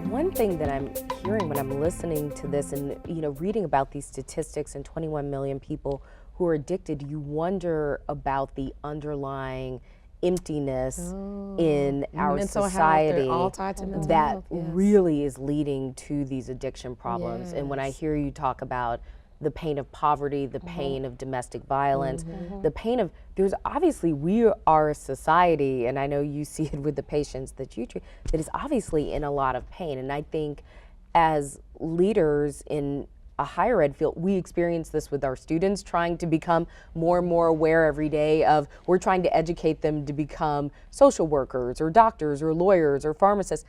One thing that I'm hearing when I'm listening to this and reading about these statistics and 21 million people who are addicted, you wonder about the underlying emptiness in our mental society health, they're all tied to mental that health, yes. really is leading to these addiction problems. And when I Yes. hear you talk about the pain of poverty, the pain of domestic violence, the pain of, there's obviously, we are a society, and I know you see it with the patients that you treat, that is obviously in a lot of pain. And I think as leaders in a higher ed field, we experience this with our students, trying to become more and more aware every day of, we're trying to educate them to become social workers or doctors or lawyers or pharmacists.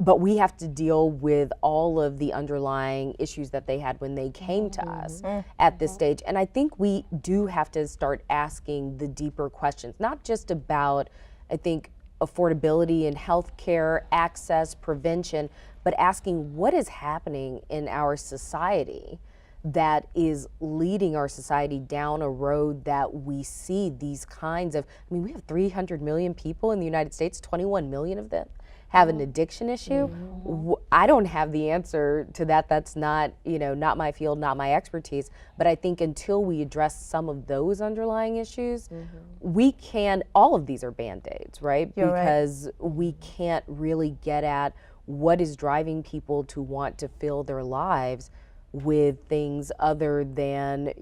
But we have to deal with all of the underlying issues that they had when they came to us at this stage. And I think we do have to start asking the deeper questions, not just about, I think, affordability in healthcare, access, prevention, but asking what is happening in our society that is leading our society down a road that we see these kinds of, I mean, we have 300 million people in the United States, 21 million of them have an addiction issue. I don't have the answer to that. That's not, not my field, not my expertise. But I think until we address some of those underlying issues, we can, all of these are Band-Aids, right? You're right. Because we can't really get at what is driving people to want to fill their lives with things other than,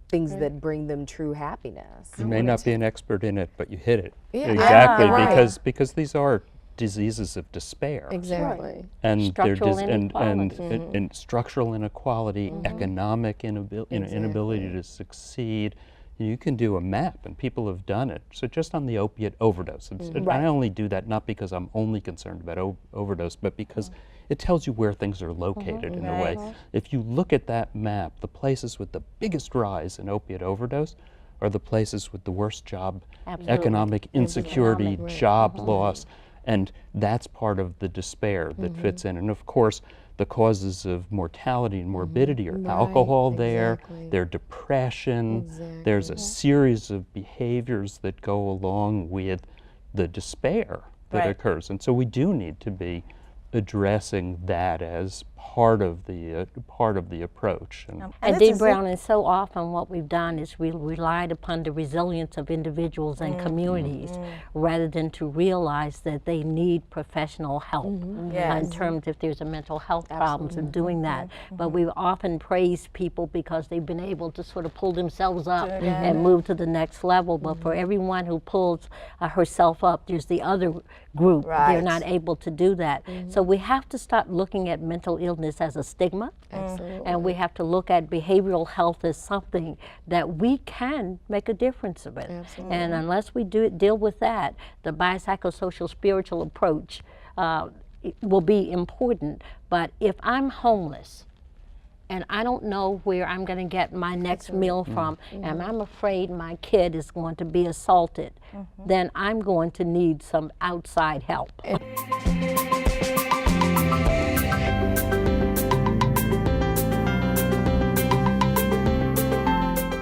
things that bring them true happiness. You may not be an expert in it, but you hit it. Yeah. Exactly, Yeah, right. because these are diseases of despair. Exactly. And Structural and inequality. structural inequality, economic inability to succeed. You can do a map, and people have done it. So just on the opiate overdose, and I only do that not because I'm only concerned about overdose, but because it tells you where things are located in a way. If you look at that map, the places with the biggest rise in opiate overdose are the places with the worst job, economic insecurity, job loss, and that's part of the despair that fits in. And of course, the causes of mortality and morbidity are alcohol there, there's depression, there's a series of behaviors that go along with the despair that occurs. And so we do need to be addressing that as part of the approach. And Dee Brown, and so often what we've done is we relied upon the resilience of individuals and communities rather than to realize that they need professional help in terms if there's a mental health problems and doing that. But we've often praised people because they've been able to sort of pull themselves up and move to the next level. But for everyone who pulls herself up, there's the other group. They're not able to do that. So we have to start looking at mental illness as a stigma, and we have to look at behavioral health as something that we can make a difference with. And unless we deal with that, the biopsychosocial spiritual approach will be important. But if I'm homeless and I don't know where I'm going to get my next meal from, and I'm afraid my kid is going to be assaulted, then I'm going to need some outside help.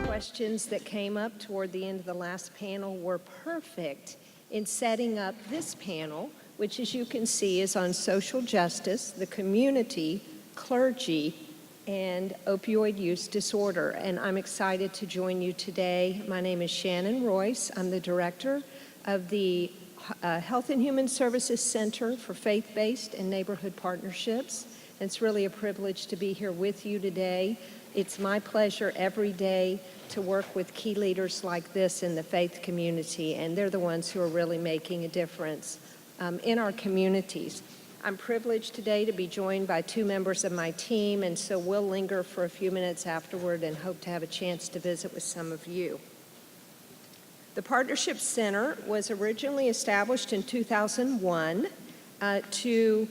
Questions that came up toward the end of the last panel were perfect in setting up this panel, which, as you can see, is on social justice, the community, clergy, and opioid use disorder. And I'm excited to join you today. My name is Shannon Royce. I'm the director of the Health and Human Services Center for Faith-Based and Neighborhood Partnerships. And it's really a privilege to be here with you today. It's my pleasure every day to work with key leaders like this in the faith community, and they're the ones who are really making a difference in our communities. I'm privileged today to be joined by two members of my team, and so we'll linger for a few minutes afterward and hope to have a chance to visit with some of you. The Partnership Center was originally established in 2001 to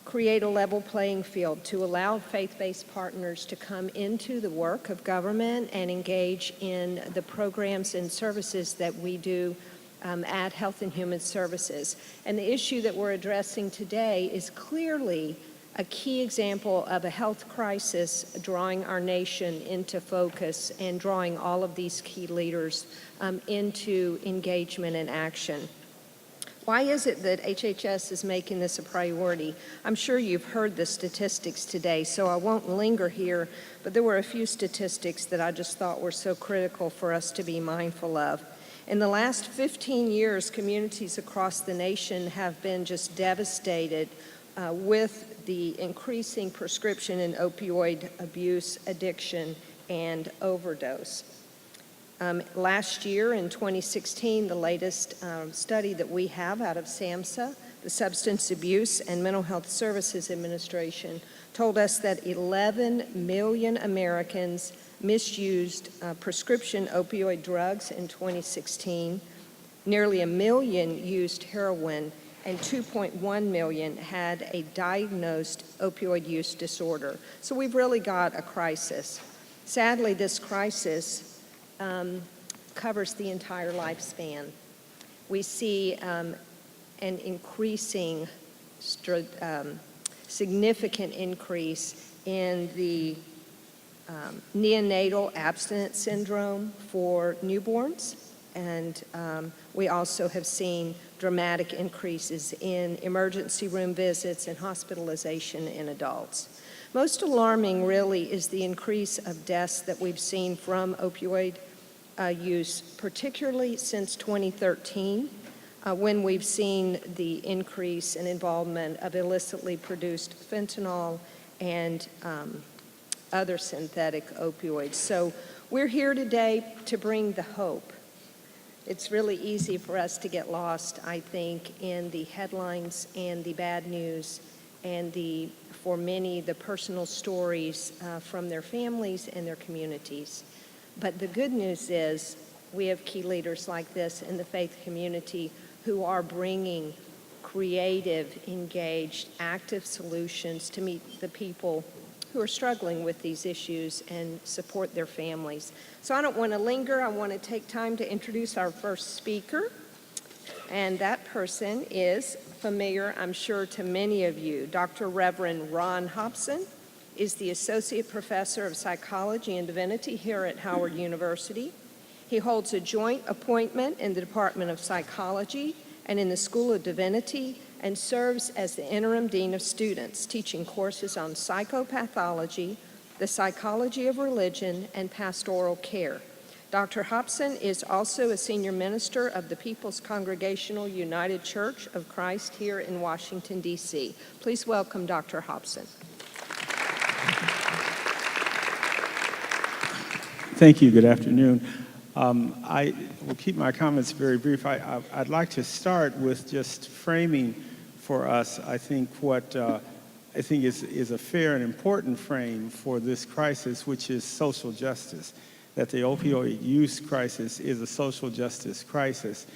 create a level playing field, to allow faith-based partners to come into the work of government and engage in the programs and services that we do at Health and Human Services. And the issue that we're addressing today is clearly a key example of a health crisis drawing our nation into focus and drawing all of these key leaders into engagement and action. Why is it that HHS is making this a priority? I'm sure you've heard the statistics today, so I won't linger here, but there were a few statistics that I just thought were so critical for us to be mindful of. In the last 15 years, communities across the nation have been just devastated with the increasing prescription and opioid abuse, addiction, and overdose. Last year, in 2016, the latest study that we have out of SAMHSA, the Substance Abuse and Mental Health Services Administration, told us that 11 million Americans misused prescription opioid drugs in 2016, nearly 1 million used heroin, and 2.1 million had a diagnosed opioid use disorder. So we've really got a crisis. Sadly, this crisis covers the entire lifespan. We see an increasing, significant increase in the neonatal abstinence syndrome for newborns, and we also have seen dramatic increases in emergency room visits and hospitalization in adults. Most alarming, really, is the increase of deaths that we've seen from opioid use, particularly since 2013, when we've seen the increase in involvement of illicitly produced fentanyl and other synthetic opioids. So we're here today to bring the hope. It's really easy for us to get lost, I think, in the headlines and the bad news and for many, the personal stories from their families and their communities. But the good news is we have key leaders like this in the faith community who are bringing creative, engaged, active solutions to meet the people who are struggling with these issues and support their families. So I don't want to linger. I want to take time to introduce our first speaker. And that person is familiar, I'm sure, to many of you. Dr. Reverend Ron Hobson is the Associate Professor of Psychology and Divinity here at Howard University. He holds a joint appointment in the Department of Psychology and in the School of Divinity, and serves as the Interim Dean of Students, teaching courses on psychopathology, the psychology of religion, and pastoral care. Dr. Hobson is also a senior minister of the People's Congregational United Church of Christ here in Washington, D.C. Please welcome Dr. Hobson. Thank you. Good afternoon. I will keep my comments very brief. I'd like to start with just framing for us, I think, what I think is a fair and important frame for this crisis, which is social justice, that the opioid use crisis is a social justice crisis.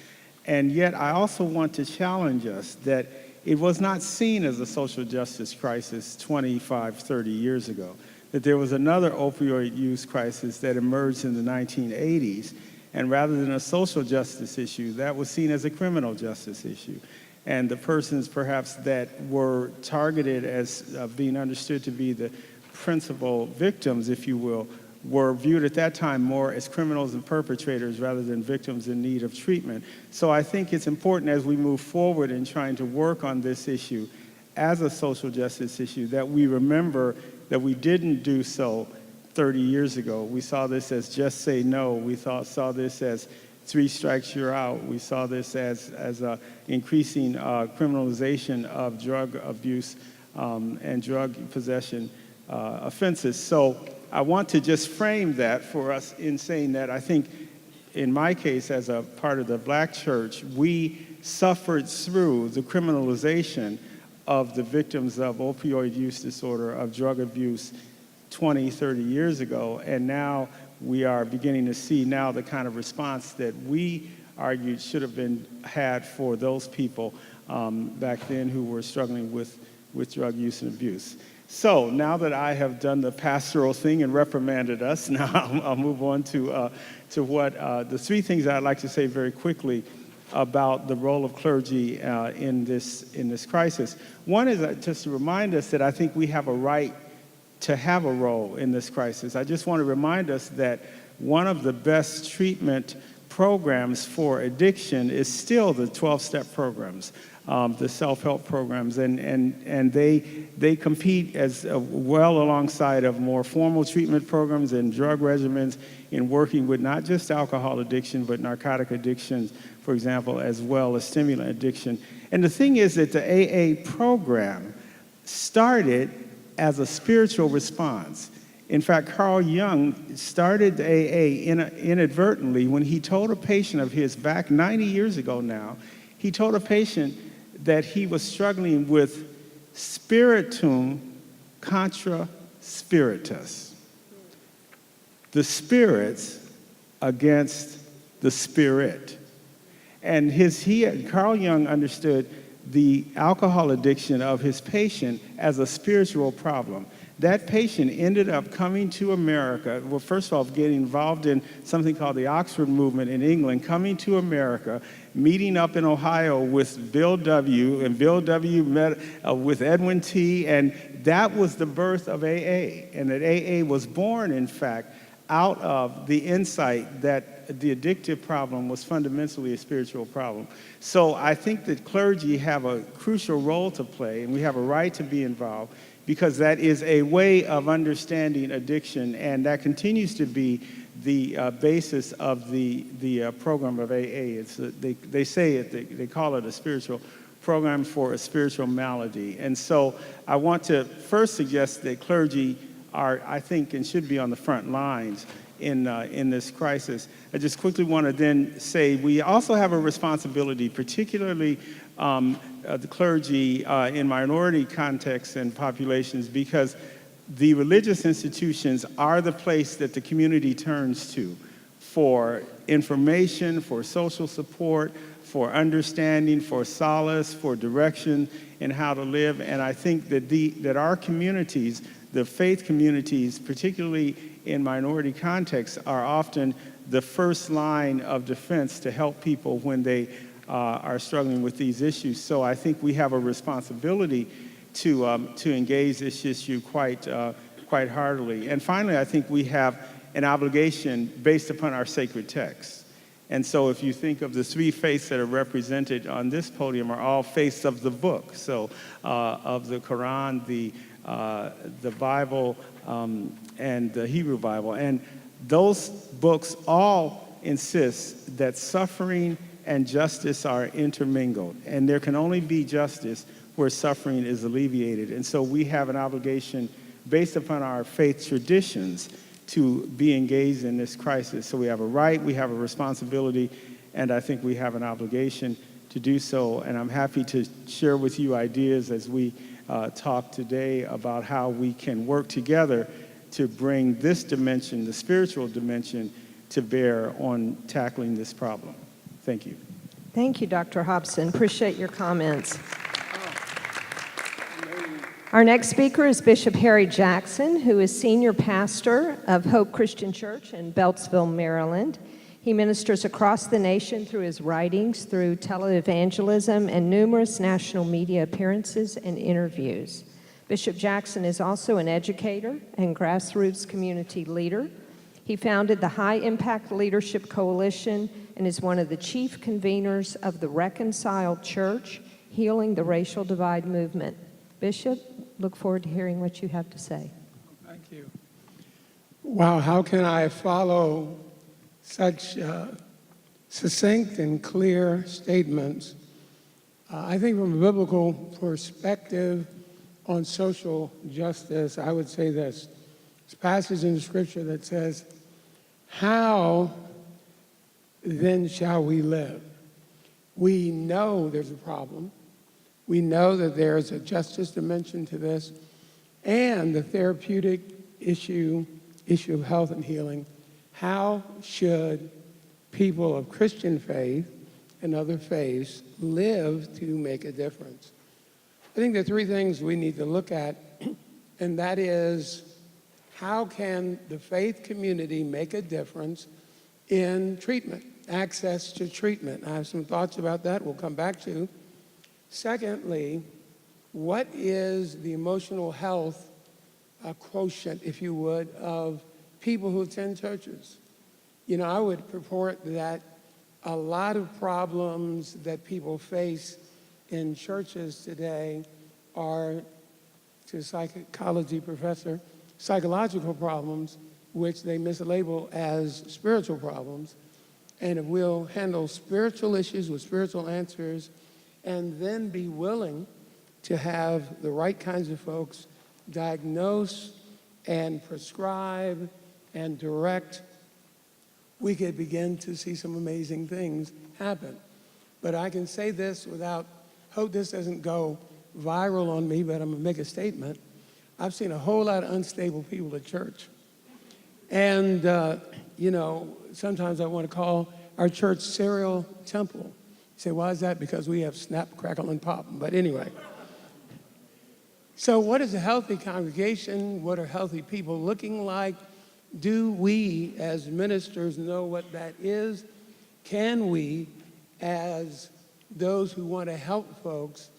And yet I also want to challenge us that it was not seen as a social justice crisis 25, 30 years ago, that there was another opioid use crisis that emerged in the 1980s, and rather than a social justice issue, that was seen as a criminal justice issue. And the persons perhaps that were targeted as being understood to be the principal victims, if you will, were viewed at that time more as criminals and perpetrators rather than victims in need of treatment. So I think it's important as we move forward in trying to work on this issue as a social justice issue that we remember that we didn't do so 30 years ago. We saw this as just say no. We saw this as 3 strikes, you're out. We saw this as a increasing criminalization of drug abuse and drug possession offenses. So I want to just frame that for us in saying that I think in my case as a part of the Black church, we suffered through the criminalization of the victims of opioid use disorder, of drug abuse 20, 30 years ago, and now we are beginning to see now the kind of response that we argued should have been had for those people back then who were struggling with drug use and abuse. So now that I have done the pastoral thing and reprimanded us, now I'll move on to what the 3 things I'd like to say very quickly. about the role of clergy in this crisis. One is just to remind us that I think we have a right to have a role in this crisis. I just want to remind us that one of the best treatment programs for addiction is still the 12-step programs, the self-help programs, and they compete as well alongside of more formal treatment programs and drug regimens in working with not just alcohol addiction, but narcotic addictions, for example, as well as stimulant addiction. And the thing is that the AA program started as a spiritual response. In fact, Carl Jung started the AA inadvertently when he told a patient of his back 90 years ago now, he told a patient that he was struggling with spiritum contra spiritus, the spirits against the spirit. And Carl Jung understood the alcohol addiction of his patient as a spiritual problem. That patient ended up coming to America, well, first of all, getting involved in something called the Oxford Movement in England, coming to America, meeting up in Ohio with Bill W., and Bill W. met with Edwin T., and that was the birth of AA. And that AA was born, in fact, out of the insight that the addictive problem was fundamentally a spiritual problem. So I think that clergy have a crucial role to play, and we have a right to be involved, because that is a way of understanding addiction, and that continues to be the basis of the program of AA. They say it, they call it a spiritual program for a spiritual malady. And so I want to first suggest that clergy are, I think, and should be on the front lines in this crisis. I just quickly want to then say we also have a responsibility, particularly the clergy in minority contexts and populations, because the religious institutions are the place that the community turns to for information, for social support, for understanding, for solace, for direction in how to live. And I think that our communities, the faith communities, particularly in minority contexts, are often the first line of defense to help people when they are struggling with these issues. So I think we have a responsibility to engage this issue quite heartily. And finally, I think we have an obligation based upon our sacred texts. And so if you think of the three faiths that are represented on this podium are all faiths of the book. So of the Quran, the Bible, and the Hebrew Bible. And those books all insist that suffering and justice are intermingled. And there can only be justice where suffering is alleviated. And so we have an obligation based upon our faith traditions to be engaged in this crisis. So we have a right, we have a responsibility, and I think we have an obligation to do so. And I'm happy to share with you ideas as we talk today about how we can work together to bring this dimension, the spiritual dimension, to bear on tackling this problem. Thank you. Thank you, Dr. Hobson. Appreciate your comments. Our next speaker is Bishop Harry Jackson, who is senior pastor of Hope Christian Church in Beltsville, Maryland. He ministers across the nation through his writings, through televangelism, and numerous national media appearances and interviews. Bishop Jackson is also an educator and grassroots community leader. He founded the High Impact Leadership Coalition and is one of the chief conveners of the Reconciled Church, Healing the Racial Divide movement. Bishop, look forward to hearing what you have to say. Thank you. Wow, how can I follow such succinct and clear statements? I think from a biblical perspective on social justice, I would say this. There's a passage in the scripture that says, "How then shall we live?" We know there's a problem. We know that there's a justice dimension to this, and the therapeutic issue of health and healing. How should people of Christian faith and other faiths live to make a difference? I think there are three things we need to look at, and that is, how can the faith community make a difference in treatment access to treatment. I have some thoughts about that we'll come back to. Secondly, what is the emotional health quotient, if you would, of people who attend churches? You know, I would purport that a lot of problems that people face in churches today are, to a psychology professor, psychological problems, which they mislabel as spiritual problems. And if we'll handle spiritual issues with spiritual answers and then be willing to have the right kinds of folks diagnose and prescribe and direct, we could begin to see some amazing things happen. But I can say this without, hope this doesn't go viral on me, but I'm gonna make a statement. I've seen a whole lot of unstable people at church. And, you know, sometimes I want to call our church Serial Temple. You say, why is that? Because we have snap, crackle, and pop. But anyway. So what is a healthy congregation? What are healthy people looking like? Do we, as ministers, know what that is? Can we, as those who want to help folks,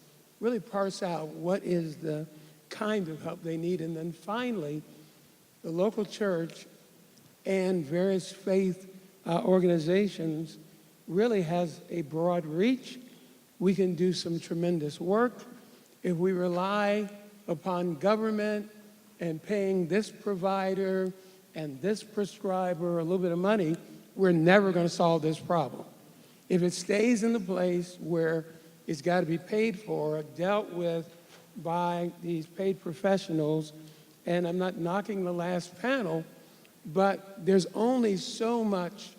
really parse out what is the kind of help they need? And then finally, the local church and various faith organizations really has a broad reach. We can do some tremendous work. If we rely upon government and paying this provider and this prescriber a little bit of money, we're never going to solve this problem. If it stays in the place where it's got to be paid for, dealt with by these paid professionals, and I'm not knocking the last panel, but there's only so much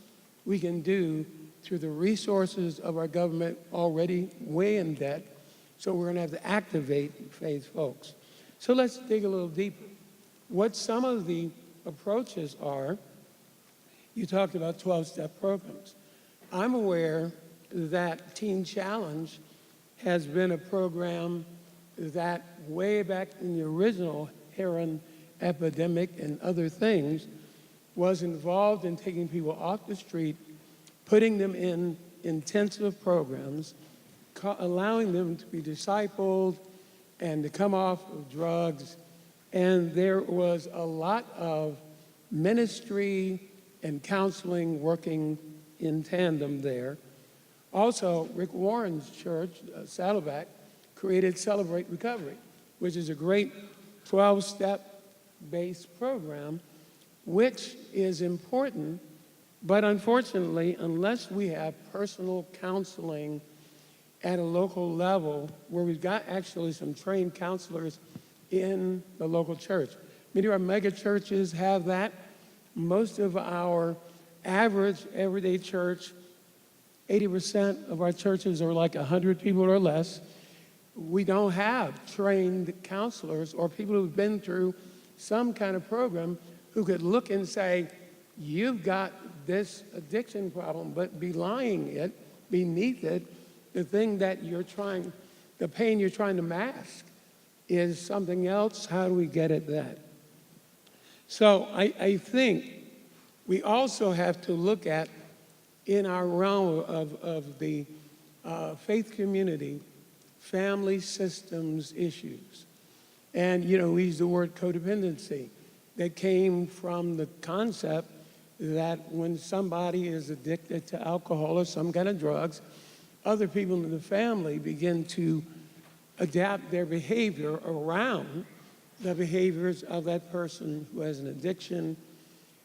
we can do through the resources of our government already way in debt. So we're going to have to activate faith folks. So let's dig a little deeper. What some of the approaches are, you talked about 12-step programs. I'm aware that Teen Challenge has been a program that way back in the original heroin epidemic and other things was involved in taking people off the street, putting them in intensive programs, allowing them to be discipled and to come off of drugs. And there was a lot of ministry and counseling working in tandem there. Also, Rick Warren's church, Saddleback, created Celebrate Recovery, which is a great 12-step based program, which is important, but unfortunately, unless we have personal counseling at a local level where we've got actually some trained counselors in the local church. Many of our mega churches have that. Most of our average everyday church, 80% of our churches are like 100 people or less. We don't have trained counselors or people who've been through some kind of program who could look and say, you've got this addiction problem, but belying it, beneath it, the thing that you're trying, the pain you're trying to mask is something else. How do we get at that? So I think we also have to look at, in our realm of the faith community, family systems issues. And, you know, we use the word codependency. That came from the concept that when somebody is addicted to alcohol or some kind of drugs, other people in the family begin to adapt their behavior around the behaviors of that person who has an addiction.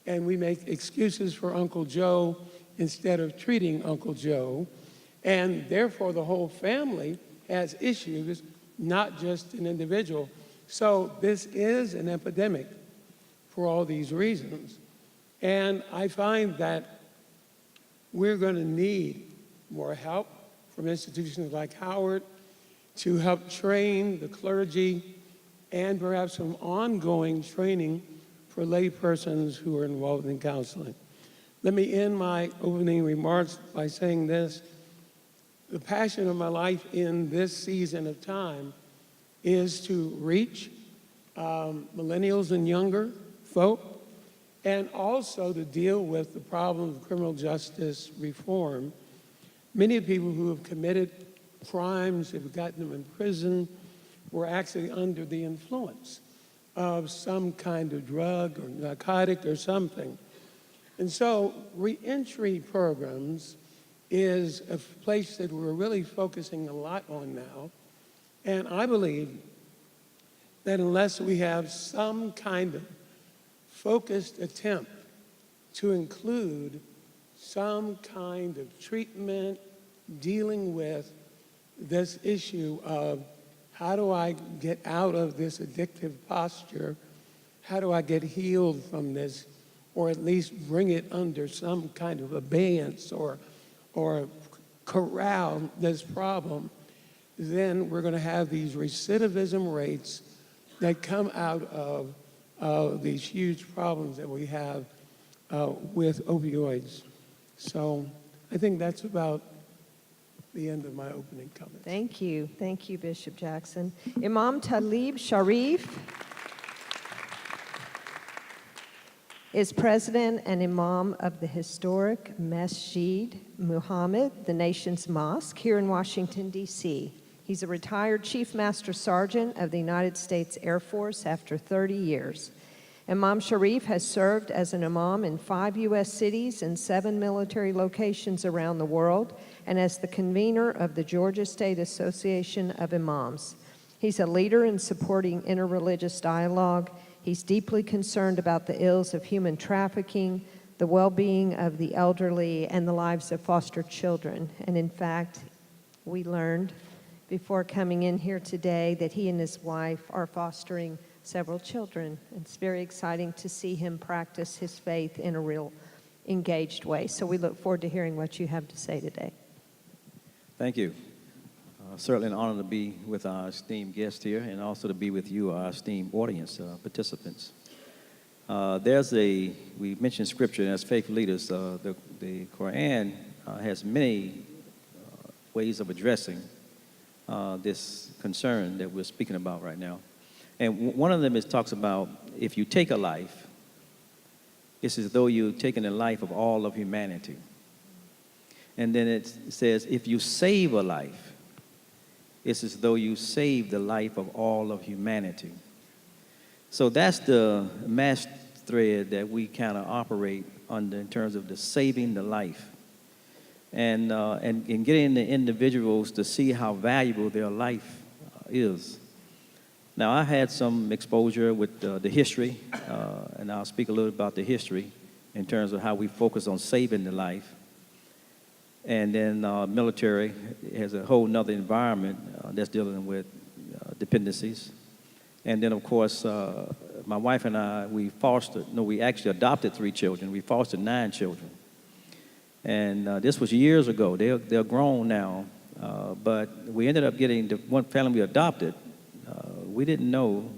And we make excuses for Uncle Joe instead of treating Uncle Joe. And therefore, the whole family has issues, not just an individual. So this is an epidemic for all these reasons. And I find that we're going to need more help from institutions like Howard to help train the clergy and perhaps some ongoing training for lay persons who are involved in counseling. Let me end my opening remarks by saying this. The passion of my life in this season of time is to reach millennials and younger folk and also to deal with the problem of criminal justice reform. Many people who have committed crimes, have gotten them in prison, were actually under the influence of some kind of drug or narcotic or something. And so reentry programs is a place that we're really focusing a lot on now. And I believe that unless we have some kind of focused attempt to include some kind of treatment dealing with this issue of how do I get out of this addictive posture? How do I get healed from this, or at least bring it under some kind of abeyance or corral this problem? Then we're going to have these recidivism rates that come out of these huge problems that we have with opioids. So I think that's about the end of my opening comments. Thank you. Thank you, Bishop Jackson. Imam Talib Sharif is president and imam of the historic Masjid Muhammad, the nation's mosque, here in Washington, D.C. He's a retired Chief Master Sergeant of the United States Air Force after 30 years. Imam Sharif has served as an imam in 5 U.S. cities and 7 military locations around the world, and as the convener of the Georgia State Association of Imams. He's a leader in supporting interreligious dialogue. He's deeply concerned about the ills of human trafficking, the well-being of the elderly, and the lives of foster children. And in fact, we learned before coming in here today that he and his wife are fostering several children. It's very exciting to see him practice his faith in a real engaged way. So we look forward to hearing what you have to say today. Thank you. Certainly an honor to be with our esteemed guest here and also to be with you, our esteemed audience participants. We mentioned scripture, and as faith leaders, the Quran has many ways of addressing this concern that we're speaking about right now. And one of them talks about if you take a life, it's as though you're taking the life of all of humanity. And then it says if you save a life, it's as though you save the life of all of humanity. So that's the mass thread that we kind of operate under in terms of the saving the life. And getting the individuals to see how valuable their life is. Now, I had some exposure with the history, and I'll speak a little about the history in terms of how we focus on saving the life. And then military has a whole nother environment that's dealing with dependencies. And then, of course, my wife and I, we actually adopted 3 children. We fostered 9 children. And this was years ago. They're grown now. But we ended up getting the one family we adopted. We didn't know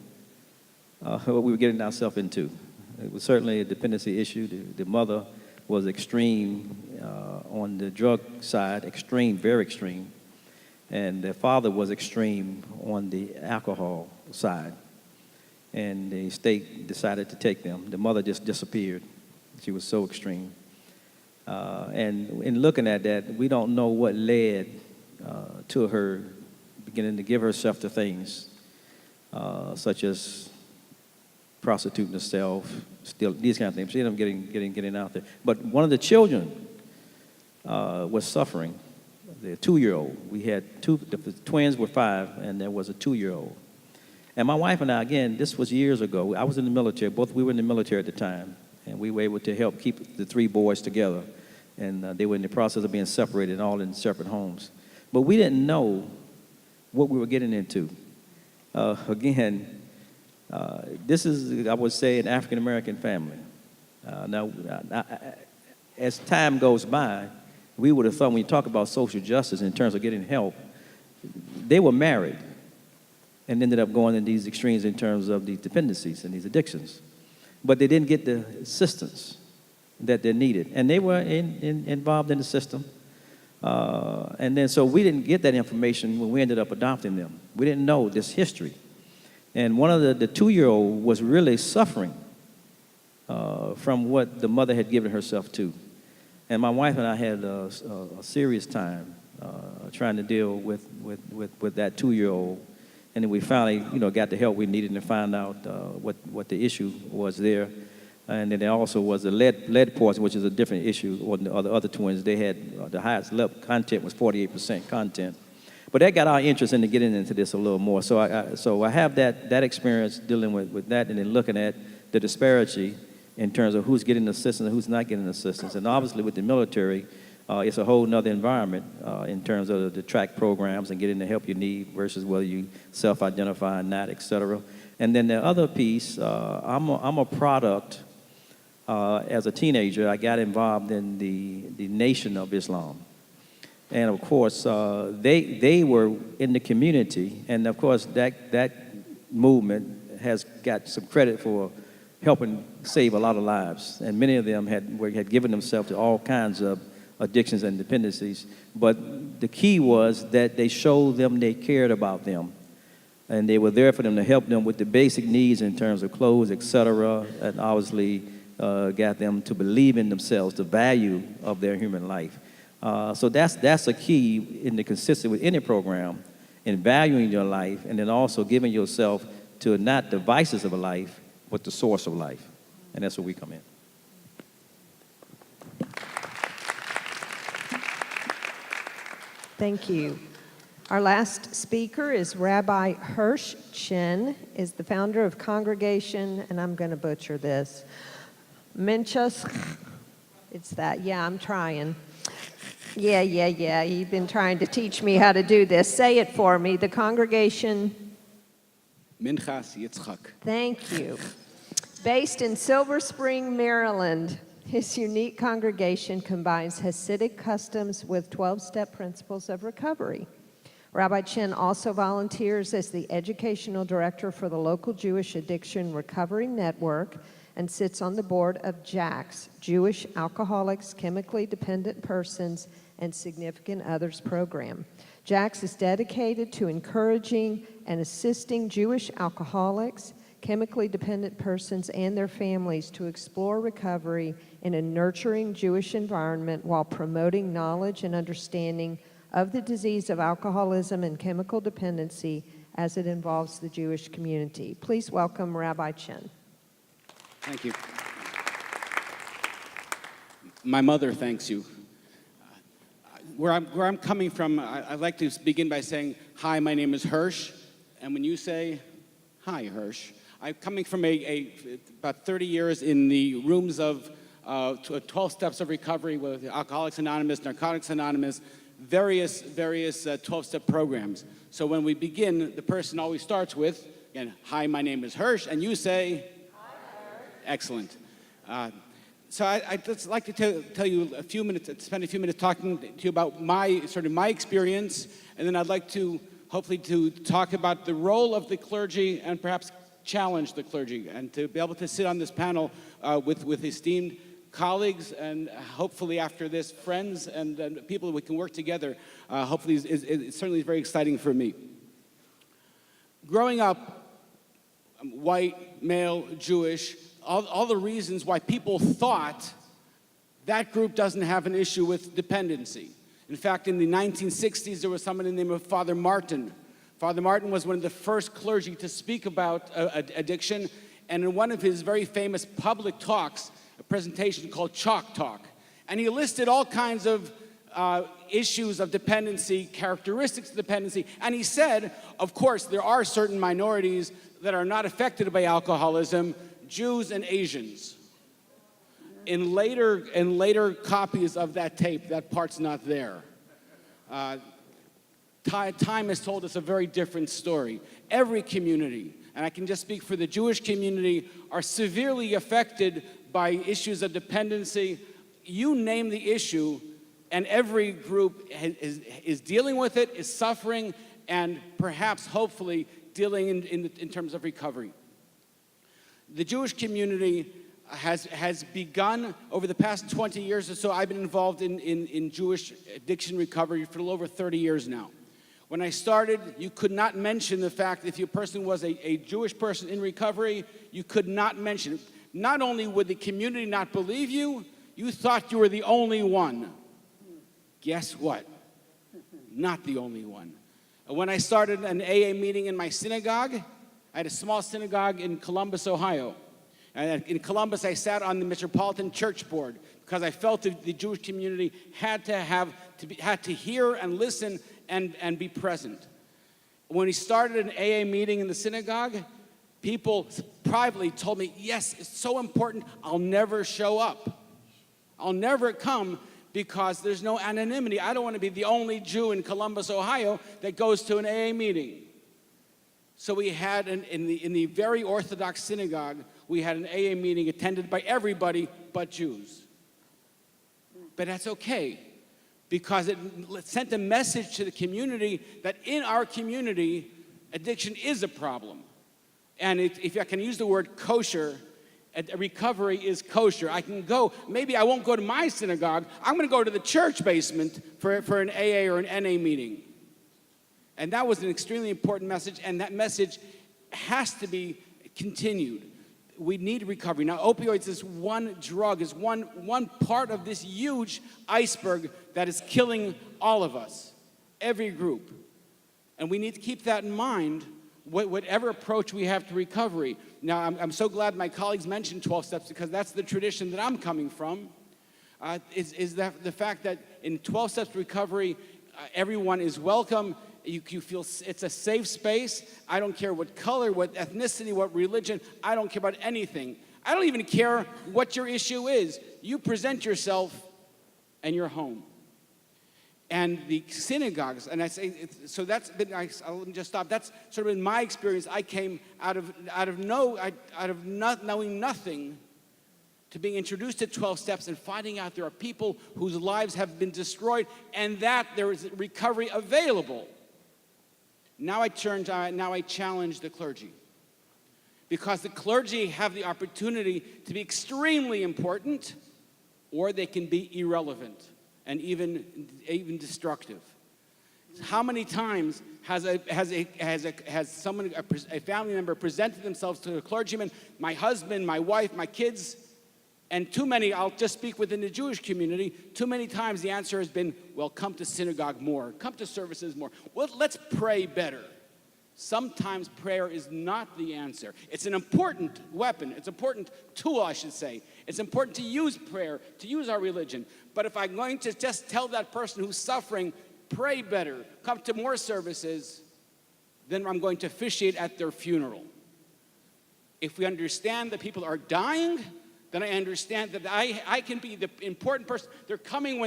what we were getting ourselves into. It was certainly a dependency issue. The mother was extreme on the drug side, extreme, very extreme. And the father was extreme on the alcohol side. And the state decided to take them. The mother just disappeared. She was so extreme. And in looking at that, we don't know what led to her beginning to give herself to things such as prostituting herself, still these kind of things. She ended up getting out there. But one of the children was suffering. The 2-year-old. We had the twins were 5, and there was a 2-year-old. And my wife and I, again, this was years ago. I was in the military. We were in the military at the time, and we were able to help keep the 3 boys together. And they were in the process of being separated, all in separate homes. But we didn't know what we were getting into. This is, I would say, an African-American family. Now, as time goes by, we would have thought when you talk about social justice in terms of getting help, they were married and ended up going in these extremes in terms of these dependencies and these addictions. But they didn't get the assistance that they needed. And they were involved in the system. And then so we didn't get that information when we ended up adopting them. We didn't know this history. And one of the 2-year-old was really suffering from what the mother had given herself to. And my wife and I had a serious time trying to deal with that 2-year-old. And then we finally, got the help we needed and found out what the issue was there. And then there also was the lead poison, which is a different issue. Or the other twins, they had the highest level content was 48% content. But that got our interest into getting into this a little more. So I have that experience dealing with that, and then looking at the disparity in terms of who's getting assistance and who's not getting assistance. And obviously with the military, it's a whole nother environment in terms of the track programs and getting the help you need versus whether you self-identify or not, et cetera. And then the other piece, I'm a product. As a teenager, I got involved in the Nation of Islam. And of course, they were in the community. And of course, that movement has got some credit for helping save a lot of lives. And many of them had given themselves to all kinds of addictions and dependencies. But the key was that they showed them they cared about them. And they were there for them to help them with the basic needs in terms of clothes, et cetera, and obviously got them to believe in themselves, the value of their human life. So that's a key in the consistency with any program, in valuing your life, and then also giving yourself to not the vices of a life, but the source of life. And that's where we come in. Thank you. Our last speaker is Rabbi Hirsch Chen, is the founder of Congregation, and I'm going to butcher this, Menchus. It's that, yeah, I'm trying. Yeah, you've been trying to teach me how to do this. Say it for me, the Congregation. Minchas Yitzchak. Thank you. Based in Silver Spring, Maryland, his unique congregation combines Hasidic customs with 12-step principles of recovery. Rabbi Chen also volunteers as the educational director for the local Jewish Addiction Recovery Network and sits on the board of JACS, Jewish Alcoholics, Chemically Dependent Persons, and Significant Others program. JACS is dedicated to encouraging and assisting Jewish alcoholics, chemically dependent persons, and their families to explore recovery in a nurturing Jewish environment while promoting knowledge and understanding of the disease of alcoholism and chemical dependency as it involves the Jewish community. Please welcome Rabbi Chen. Thank you. My mother thanks you. Where I'm coming from, I'd like to begin by saying, hi, my name is Hirsch. And when you say, hi, Hirsch, I'm coming from about 30 years in the rooms of 12 steps of recovery with Alcoholics Anonymous, Narcotics Anonymous, various 12-step programs. So when we begin, the person always starts with, again, hi, my name is Hirsch, and you say, hi, Hirsch. Excellent. So I'd just like to tell you spend a few minutes talking to you about my experience, and then I'd like to hopefully to talk about the role of the clergy and perhaps challenge the clergy, and to be able to sit on this panel with esteemed colleagues, and hopefully after this, friends and people that we can work together. Hopefully, it certainly is very exciting for me. Growing up, white, male, Jewish, all the reasons why people thought that group doesn't have an issue with dependency. In fact, in the 1960s, there was somebody named Father Martin. Father Martin was one of the first clergy to speak about addiction, and in one of his very famous public talks, a presentation called Chalk Talk, and he listed all kinds of issues of dependency, characteristics of dependency, and he said, of course, there are certain minorities that are not affected by alcoholism, Jews and Asians. In later copies of that tape, that part's not there. Time has told us a very different story. Every community, and I can just speak for the Jewish community, are severely affected by issues of dependency. You name the issue, and every group is dealing with it, is suffering, and perhaps, hopefully, dealing in terms of recovery. The Jewish community has begun over the past 20 years or so. I've been involved in Jewish addiction recovery for a little over 30 years now. When I started, you could not mention the fact that if your person was a Jewish person in recovery, you could not mention it. Not only would the community not believe you, you thought you were the only one. Guess what? Not the only one. When I started an AA meeting in my synagogue, I had a small synagogue in Columbus, Ohio. And in Columbus, I sat on the Metropolitan Church Board because I felt that the Jewish community had to hear and listen and be present. When we started an AA meeting in the synagogue, people privately told me, yes, it's so important, I'll never show up. I'll never come because there's no anonymity. I don't want to be the only Jew in Columbus, Ohio that goes to an AA meeting. So we had, in the very Orthodox synagogue, we had an AA meeting attended by everybody but Jews. But that's okay, because it sent a message to the community that in our community, addiction is a problem. And if I can use the word kosher, recovery is kosher. I can go, maybe I won't go to my synagogue, I'm going to go to the church basement for an AA or an NA meeting. And that was an extremely important message, and that message has to be continued. We need recovery. Now, opioids is one drug, is one part of this huge iceberg that is killing all of us, every group. And we need to keep that in mind, whatever approach we have to recovery. Now, I'm so glad my colleagues mentioned 12 steps, because that's the tradition that I'm coming from, is that the fact that in 12 steps recovery, everyone is welcome. You feel it's a safe space. I don't care what color, what ethnicity, what religion. I don't care about anything. I don't even care what your issue is. You present yourself and you're home. And the synagogues, and I say, so that's been, I'll just stop. That's sort of in my experience. I came out of not knowing nothing to being introduced to 12 steps and finding out there are people whose lives have been destroyed and that there is recovery available. Now I challenge the clergy, because the clergy have the opportunity to be extremely important, or they can be irrelevant and even destructive. How many times has a family member presented themselves to a clergyman, my husband, my wife, my kids, and too many, I'll just speak within the Jewish community, too many times the answer has been, well, come to synagogue more, come to services more. Well, let's pray better. Sometimes prayer is not the answer. It's an important weapon. It's an important tool, I should say. It's important to use prayer, to use our religion. But if I'm going to just tell that person who's suffering, pray better, come to more services, then I'm going to officiate at their funeral. If we understand that people are dying, then I understand that I can be the important person. They're coming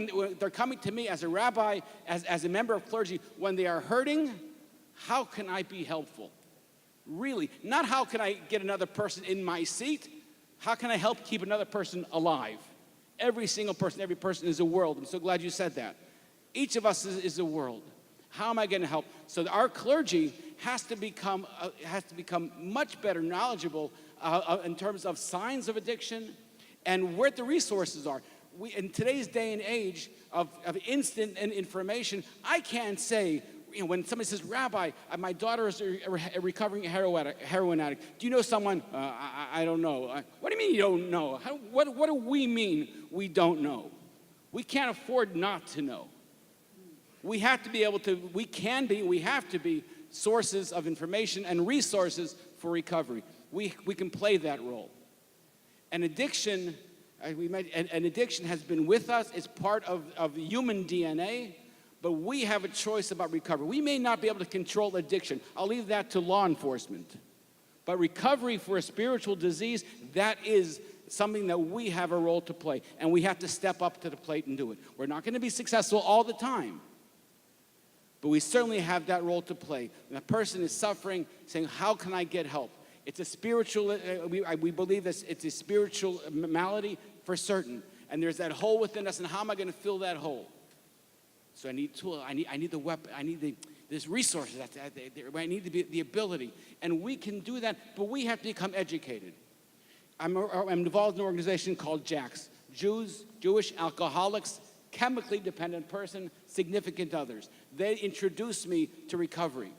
to me as a rabbi, as a member of clergy, when they are hurting. How can I be helpful? Really, not how can I get another person in my seat. How can I help keep another person alive? Every single person, every person is a world. I'm so glad you said that. Each of us is a world. How am I going to help? So our clergy has to become much better knowledgeable in terms of signs of addiction and where the resources are. In today's day and age of instant information, I can't say, when somebody says, Rabbi, my daughter is a recovering heroin addict. Do you know someone? I don't know. What do you mean you don't know? What do we mean we don't know? We can't afford not to know. We have to be able to, we have to be sources of information and resources for recovery. We can play that role. And addiction, addiction has been with us. It's part of human DNA, but we have a choice about recovery. We may not be able to control addiction. I'll leave that to law enforcement. But recovery for a spiritual disease, that is something that we have a role to play, and we have to step up to the plate and do it. We're not going to be successful all the time, but we certainly have that role to play. When a person is suffering, saying, how can I get help? It's a spiritual, we believe this, it's a spiritual malady for certain. And there's that hole within us, and how am I going to fill that hole? So I need tools, I need the weapon, I need there's resources, I need the ability. And we can do that, but we have to become educated. I'm involved in an organization called JACS, Jewish Alcoholics, Chemically Dependent Person, Significant Others. They introduced me to recovery.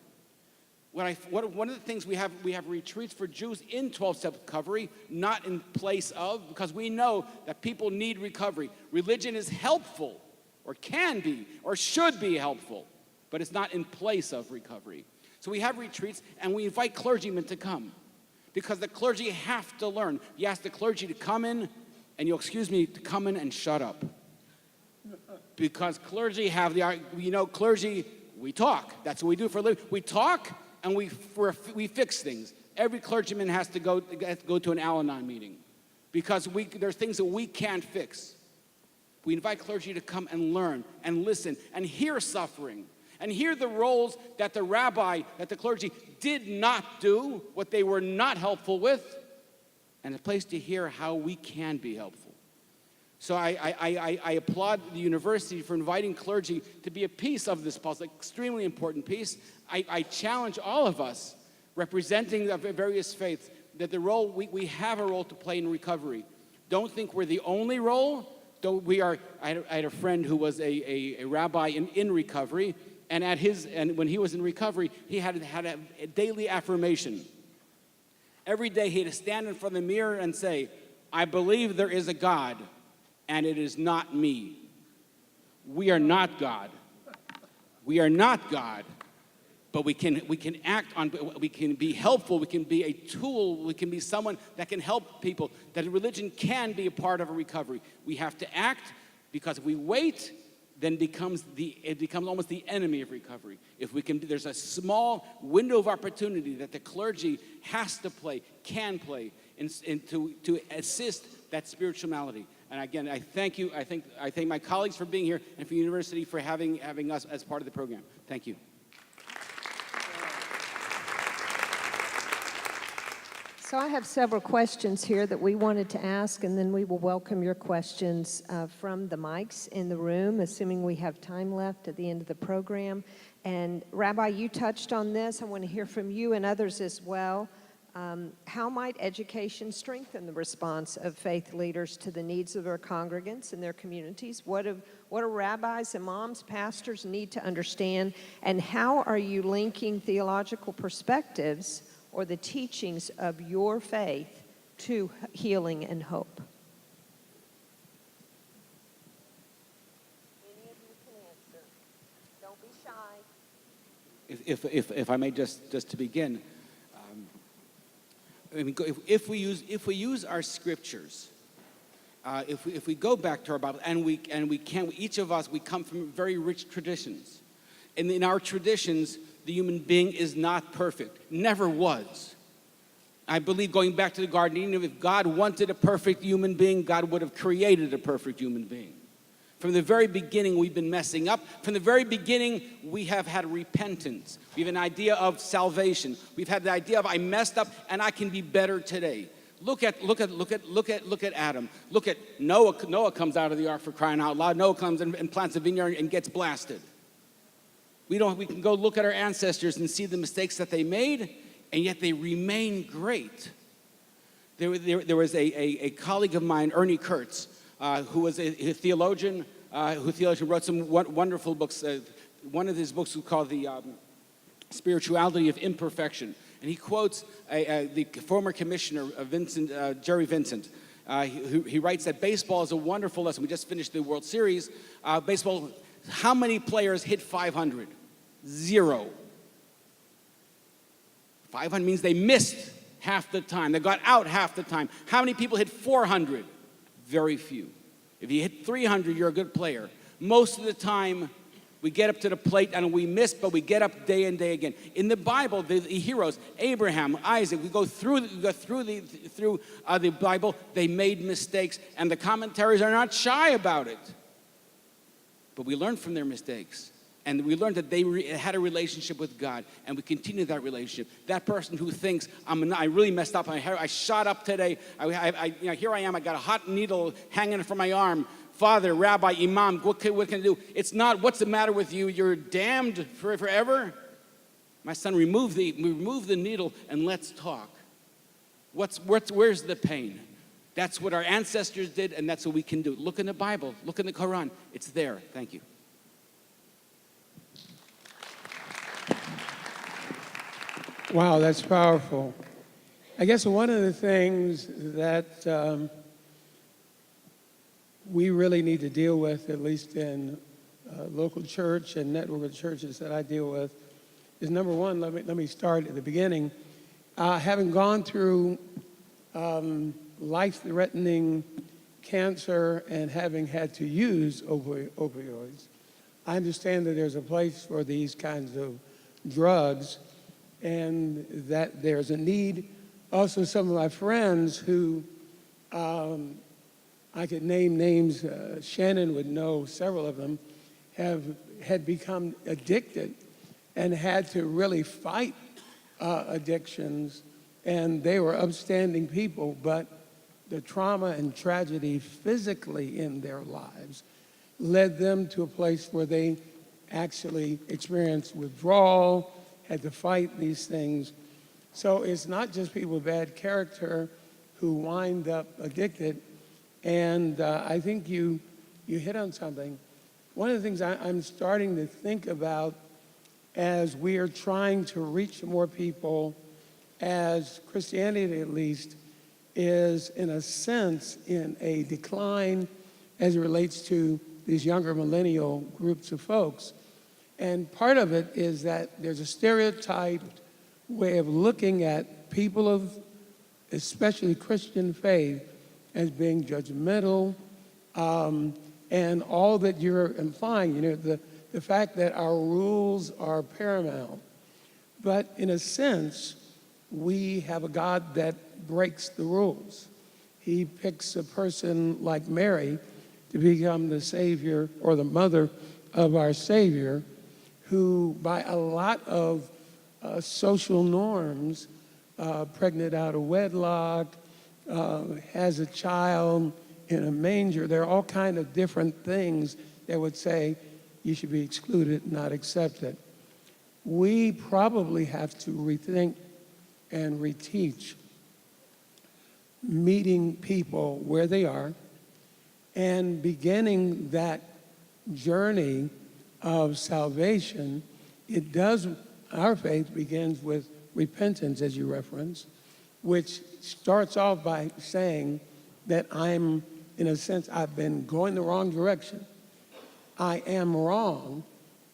One of the things we have retreats for Jews in 12-step recovery, not in place of, because we know that people need recovery. Religion is helpful, or can be, or should be helpful, but it's not in place of recovery. So we have retreats, and we invite clergymen to come, because the clergy have to learn. You ask the clergy to come in, and you'll excuse me, to come in and shut up. Because clergy have clergy, we talk. That's what we do for a living. We talk, and we fix things. Every clergyman has to go to an Al-Anon meeting, because there's things that we can't fix. We invite clergy to come and learn and listen and hear suffering and hear the roles that the rabbi, that the clergy did not do, what they were not helpful with, and a place to hear how we can be helpful. So I applaud the university for inviting clergy to be a piece of this puzzle, extremely important piece. I challenge all of us, representing the various faiths, that we have a role to play in recovery. Don't think we're the only role. I had a friend who was a rabbi in recovery, and when he was in recovery, he had a daily affirmation. Every day he had to stand in front of the mirror and say, "I believe there is a God, and it is not me." We are not God. We are not God, but we can be helpful, we can be a tool, we can be someone that can help people, that religion can be a part of a recovery. We have to act, because if we wait, then it becomes almost the enemy of recovery. There's a small window of opportunity that the clergy has to play, can play, to assist that spirituality. And again, I thank you. I thank my colleagues for being here, and for the university for having us as part of the program. Thank you. So I have several questions here that we wanted to ask, and then we will welcome your questions from the mics in the room, assuming we have time left at the end of the program. And Rabbi, you touched on this. I want to hear from you and others as well. How might education strengthen the response of faith leaders to the needs of their congregants and their communities? What do rabbis, imams, pastors need to understand? And how are you linking theological perspectives or the teachings of your faith to healing and hope? Any of you can answer. Don't be shy. If I may just to begin, if we use our scriptures, if we go back to our Bible, and each of us, we come from very rich traditions, and in our traditions, the human being is not perfect, never was. I believe, going back to the Garden of Eden, if God wanted a perfect human being, God would have created a perfect human being. From the very beginning, we've been messing up. From the very beginning, we have had repentance. We have an idea of salvation. We've had the idea of, I messed up and I can be better today. Look at Adam. Look at Noah. Noah comes out of the ark, for crying out loud. Noah comes and plants a vineyard and gets blasted. We can go look at our ancestors and see the mistakes that they made, and yet they remain great. There was a colleague of mine, Ernie Kurtz, who was a theologian, who wrote some wonderful books. One of his books was called The Spirituality of Imperfection. And he quotes the former commissioner, Jerry Vincent. He writes that baseball is a wonderful lesson. We just finished the World Series. Baseball, how many players hit 500? 0. 500 means they missed half the time. They got out half the time. How many people hit 400? Very few. If you hit 300, you're a good player. Most of the time, we get up to the plate and we miss, but we get up day and day again. In the Bible, the heroes, Abraham, Isaac, we go through the Bible, they made mistakes, and the commentaries are not shy about it. But we learn from their mistakes. And we learned that they had a relationship with God, and we continue that relationship. That person who thinks, I really messed up, I shot up today, here I am, I got a hot needle hanging from my arm. Father, Rabbi, Imam, what can I do? It's not, what's the matter with you? You're damned forever? My son, remove the needle and let's talk. Where's the pain? That's what our ancestors did, and that's what we can do. Look in the Bible, look in the Quran. It's there. Thank you. Wow, that's powerful. I guess one of the things that we really need to deal with, at least in local church and network of churches that I deal with, is number one, let me start at the beginning. Having gone through life-threatening cancer and having had to use opioids, I understand that there's a place for these kinds of drugs and that there's a need. Also, some of my friends who, I could name names, Shannon would know several of them, had become addicted and had to really fight addictions, and they were upstanding people, but the trauma and tragedy physically in their lives led them to a place where they actually experienced withdrawal, had to fight these things. So it's not just people with bad character who wind up addicted. And I think you hit on something. One of the things I'm starting to think about as we are trying to reach more people, as Christianity at least, is in a sense in a decline as it relates to these younger millennial groups of folks. And part of it is that there's a stereotyped way of looking at people of especially Christian faith as being judgmental, and all that you're implying, the fact that our rules are paramount. But in a sense, we have a God that breaks the rules. He picks a person like Mary to become the Savior or the mother of our Savior, who by a lot of social norms, pregnant out of wedlock, has a child in a manger. There are all kinds of different things that would say you should be excluded, not accepted. We probably have to rethink and reteach meeting people where they are and beginning that journey of salvation. Our faith begins with repentance, as you referenced, which starts off by saying that I'm, in a sense, I've been going the wrong direction. I am wrong,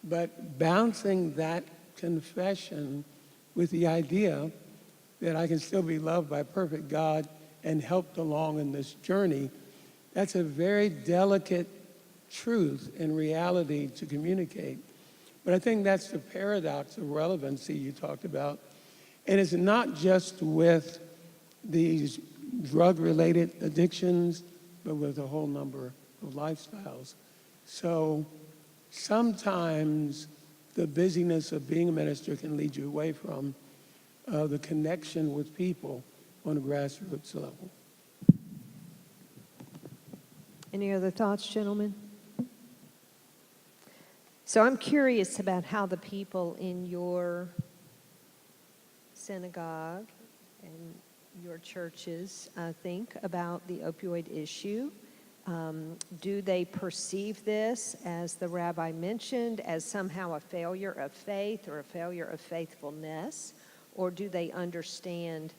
but balancing that confession with the idea that I can still be loved by a perfect God and helped along in this journey, that's a very delicate truth and reality to communicate. But I think that's the paradox of relevancy you talked about. And it's not just with these drug-related addictions, but with a whole number of lifestyles. So sometimes the busyness of being a minister can lead you away from the connection with people on a grassroots level. Any other thoughts, gentlemen? So I'm curious about how the people in your synagogue and your churches think about the opioid issue. Do they perceive this, as the rabbi mentioned, as somehow a failure of faith or a failure of faithfulness? Or do they understand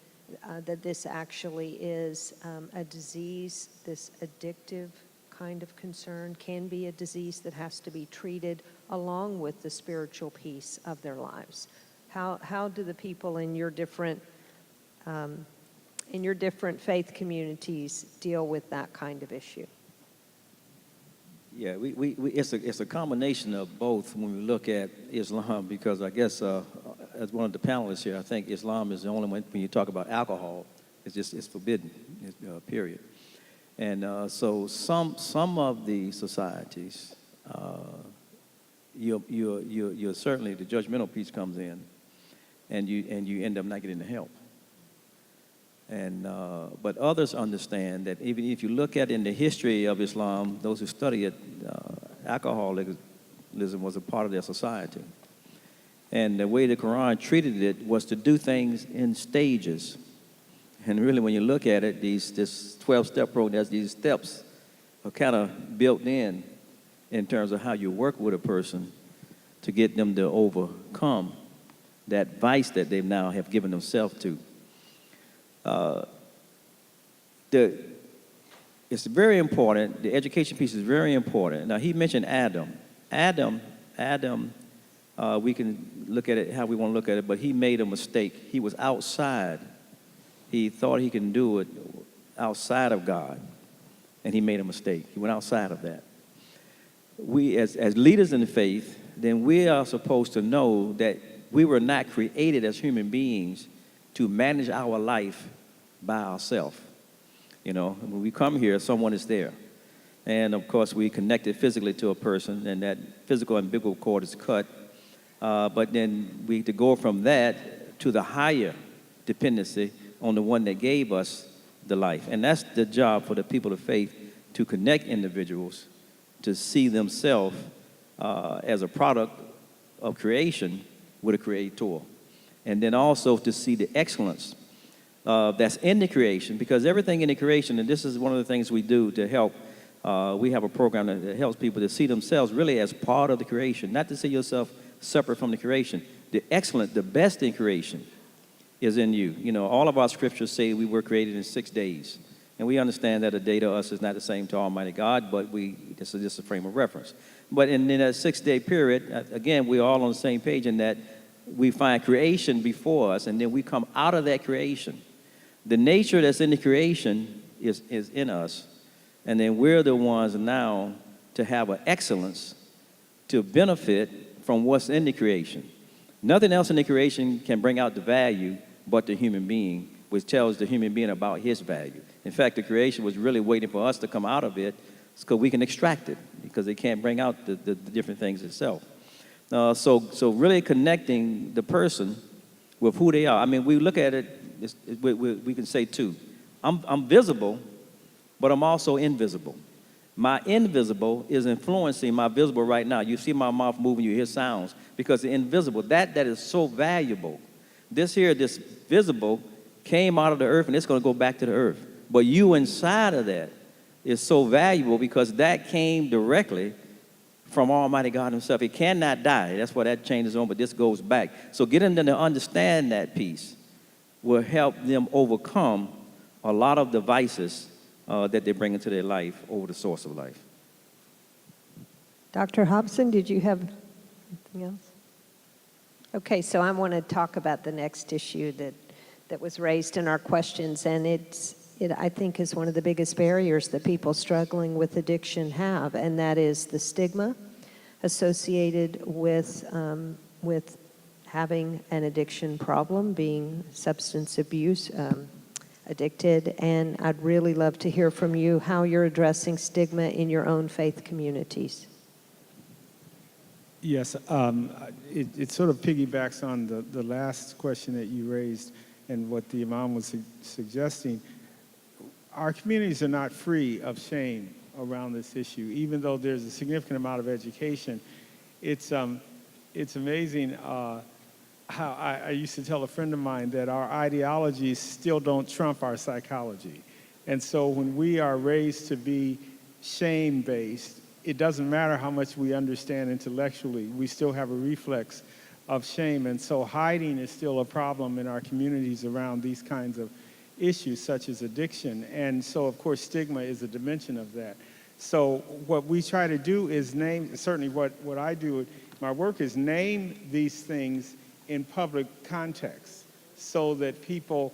that this actually is a disease, this addictive kind of concern can be a disease that has to be treated along with the spiritual piece of their lives? How do the people in your different faith communities deal with that kind of issue? Yeah, it's a combination of both when we look at Islam, because I guess as one of the panelists here, I think Islam is the only one, when you talk about alcohol, it's forbidden, period. And so some of the societies, you're certainly, the judgmental piece comes in, and you end up not getting the help. And but others understand that even if you look at in the history of Islam, those who study it, alcoholism was a part of their society. And the way the Quran treated it was to do things in stages. And really, when you look at it, this 12-step program, these steps are kind of built in terms of how you work with a person to get them to overcome that vice that they now have given themselves to. It's very important. The education piece is very important. Now, he mentioned Adam. Adam, we can look at it how we want to look at it, but he made a mistake. He was outside. He thought he can do it outside of God, and he made a mistake. He went outside of that. We, as leaders in the faith, then we are supposed to know that we were not created as human beings to manage our life by ourselves. You know, when we come here, someone is there. And of course, we connected physically to a person, and that physical umbilical cord is cut. But then we to go from that to the higher dependency on the one that gave us the life. And that's the job for the people of faith, to connect individuals to see themselves as a product of creation with a creator. And then also to see the excellence that's in the creation, because everything in the creation, and this is one of the things we do to help, we have a program that helps people to see themselves really as part of the creation, not to see yourself separate from the creation. The excellent, the best in creation is in you. You know, all of our scriptures say we were created in 6 days. And we understand that a day to us is not the same to Almighty God, but this is just a frame of reference. But in that 6-day period, again, we're all on the same page in that we find creation before us, and then we come out of that creation. The nature that's in the creation is in us, and then we're the ones now to have an excellence to benefit from what's in the creation. Nothing else in the creation can bring out the value but the human being, which tells the human being about his value. In fact, the creation was really waiting for us to come out of it so we can extract it, because it can't bring out the different things itself. So really connecting the person with who they are. I mean, we look at it, we can say two. I'm visible, but I'm also invisible. My invisible is influencing my visible right now. You see my mouth moving, you hear sounds, because the invisible, that is so valuable. This visible came out of the earth, and it's going to go back to the earth. But you inside of that is so valuable because that came directly from Almighty God himself. It cannot die. That's why that changes on, but this goes back. So getting them to understand that piece will help them overcome a lot of the vices that they bring into their life over the source of life. Dr. Hobson, did you have anything else? Okay, so I want to talk about the next issue that was raised in our questions, and it I think is one of the biggest barriers that people struggling with addiction have, and that is the stigma associated with having an addiction problem, being substance abuse addicted. And I'd really love to hear from you how you're addressing stigma in your own faith communities. Yes, it sort of piggybacks on the last question that you raised and what the Imam was suggesting. Our communities are not free of shame around this issue, even though there's a significant amount of education. It's amazing how I used to tell a friend of mine that our ideologies still don't trump our psychology. And so when we are raised to be shame-based, it doesn't matter how much we understand intellectually, we still have a reflex of shame. And so hiding is still a problem in our communities around these kinds of issues such as addiction. And so, of course, stigma is a dimension of that. So what we try to do is name, certainly what I do, my work is name these things in public context so that people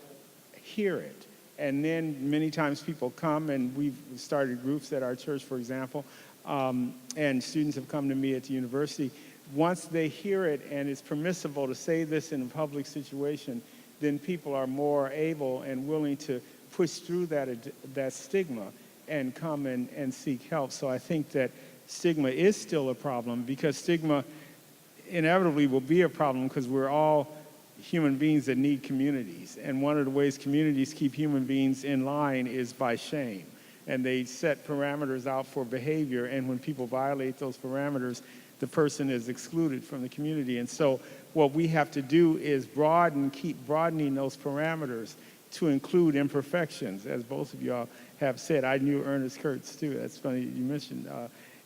hear it. And then many times people come, and we've started groups at our church, for example, and students have come to me at the university. Once they hear it and it's permissible to say this in a public situation, then people are more able and willing to push through that stigma and come and seek help. So I think that stigma is still a problem, because stigma inevitably will be a problem because we're all human beings that need communities. And one of the ways communities keep human beings in line is by shame. And they set parameters out for behavior, and when people violate those parameters, the person is excluded from the community. And so what we have to do is keep broadening those parameters to include imperfections, as both of y'all have said. I knew Ernest Kurtz too. That's funny you mentioned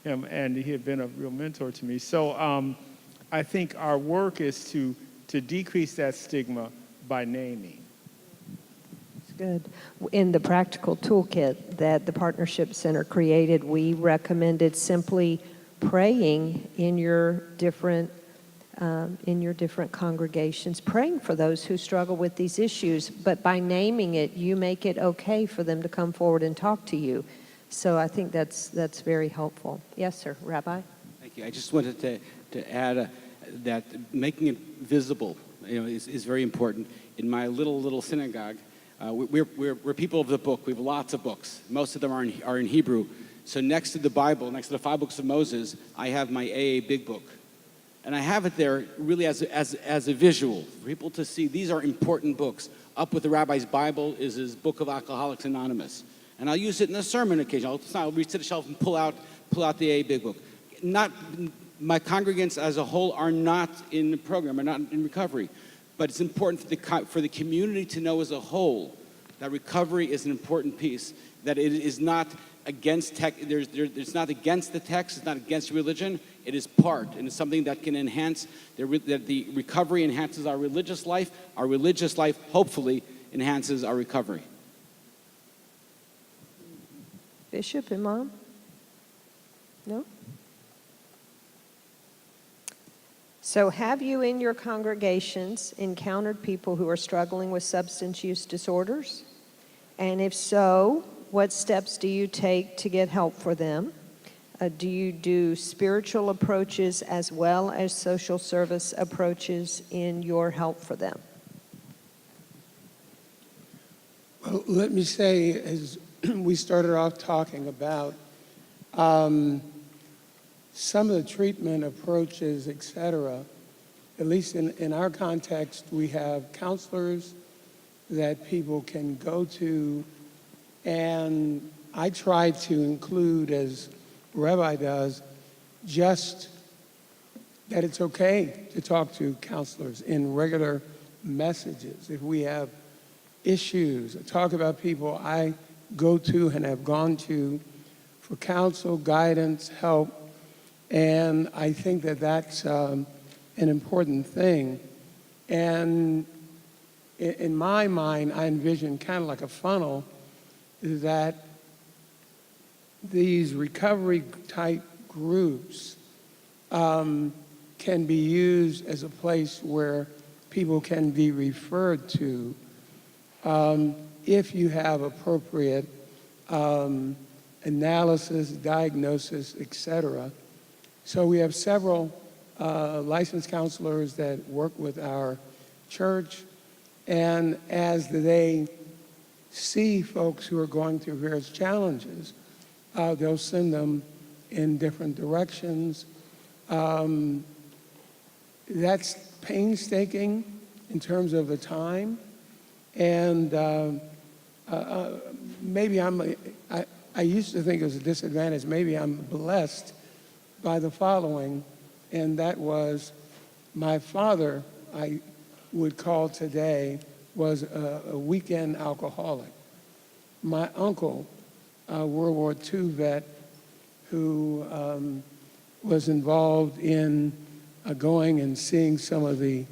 him, and he had been a real mentor to me. So I think our work is to to decrease that stigma by naming? Good. In the practical toolkit that the Partnership Center created, we recommended simply praying in your different congregations, praying for those who struggle with these issues. But by naming it, you make it okay for them to come forward and talk to you. So I think that's very helpful. Yes, sir, Rabbi. Thank you. I just wanted to add that making it visible, is very important. In my little synagogue, we're people of the book. We have lots of books. Most of them are in Hebrew. So next to the Bible, next to the 5 books of Moses, I have my AA Big Book. And I have it there really as a visual for people to see these are important books. Up with the rabbi's Bible is his book of Alcoholics Anonymous. And I'll use it in a sermon occasionally. I'll reach to the shelf and pull out the AA Big Book. My congregants as a whole are not in the program, are not in recovery. But it's important for the community to know as a whole that recovery is an important piece, that it is not against tech, it's not against the text, it's not against religion, it is part, and it's something that can enhance, that the recovery enhances our religious life hopefully enhances our recovery. Bishop, Imam? No? So have you in your congregations encountered people who are struggling with substance use disorders? And if so, what steps do you take to get help for them? Do you do spiritual approaches as well as social service approaches in your help for them? Well, let me say, as we started off talking about some of the treatment approaches, et cetera, at least in our context, we have counselors that people can go to, and I try to include, as Rabbi does, just that it's okay to talk to counselors in regular messages. If we have issues, talk about people I go to and have gone to for counsel, guidance, help, and I think that that's an important thing. And in my mind, I envision kind of like a funnel that these recovery type groups can be used as a place where people can be referred to if you have appropriate analysis, diagnosis, et cetera. So we have several licensed counselors that work with our church, and as they see folks who are going through various challenges, they'll send them in different directions. That's painstaking in terms of the time, and maybe I used to think it was a disadvantage. Maybe I'm blessed by the following, and that was my father, I would call today, was a weekend alcoholic. My uncle, a World War II vet who was involved in going and seeing some of the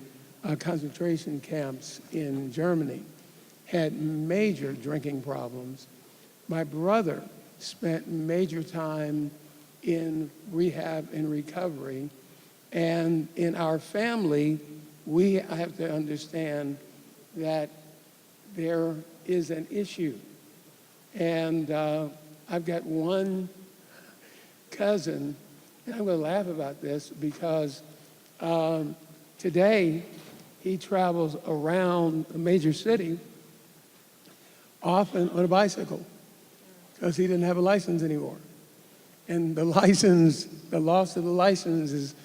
concentration camps in Germany, had major drinking problems. My brother spent major time in rehab and recovery, and in our family, we have to understand that there is an issue. And I've got one cousin, and I'm going to laugh about this because today he travels around a major city, often on a bicycle, because he didn't have a license anymore. And the loss of the license is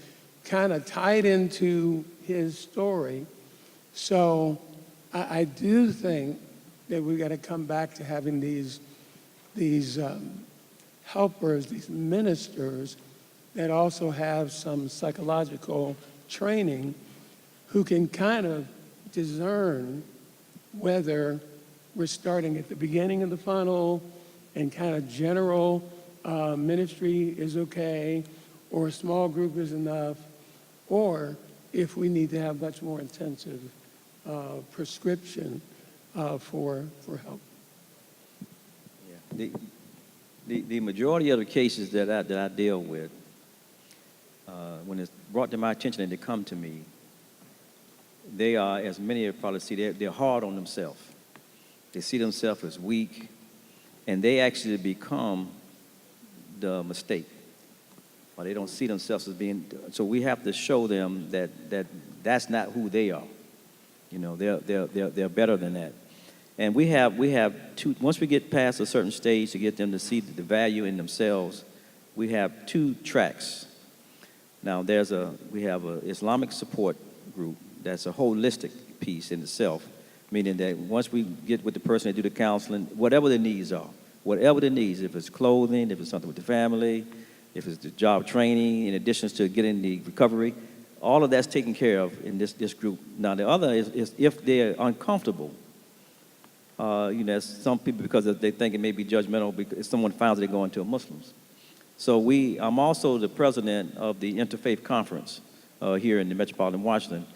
kind of tied into his story. So I do think that we've got to come back to having these helpers, these ministers that also have some psychological training who can kind of discern whether we're starting at the beginning of the funnel and kind of general ministry is okay, or a small group is enough, or if we need to have much more intensive prescription for help. The majority of the cases that I deal with, when it's brought to my attention and they come to me, they are, as many of you probably see, they're hard on themselves. They see themselves as weak, and they actually become the mistake. Or they don't see themselves as being, so we have to show them that that's not who they are. You know, they're better than that. And we have two, once we get past a certain stage to get them to see the value in themselves, we have 2 tracks. Now we have a Islamic support group that's a holistic piece in itself, meaning that once we get with the person that do the counseling, whatever the needs are, if it's clothing, if it's something with the family, if it's the job training, in addition to getting the recovery, all of that's taken care of in this group. Now the other is if they're uncomfortable, some people, because they think it may be judgmental because someone finds they're going to a Muslims. So I'm also the president of the Interfaith Conference here in the Metropolitan Washington.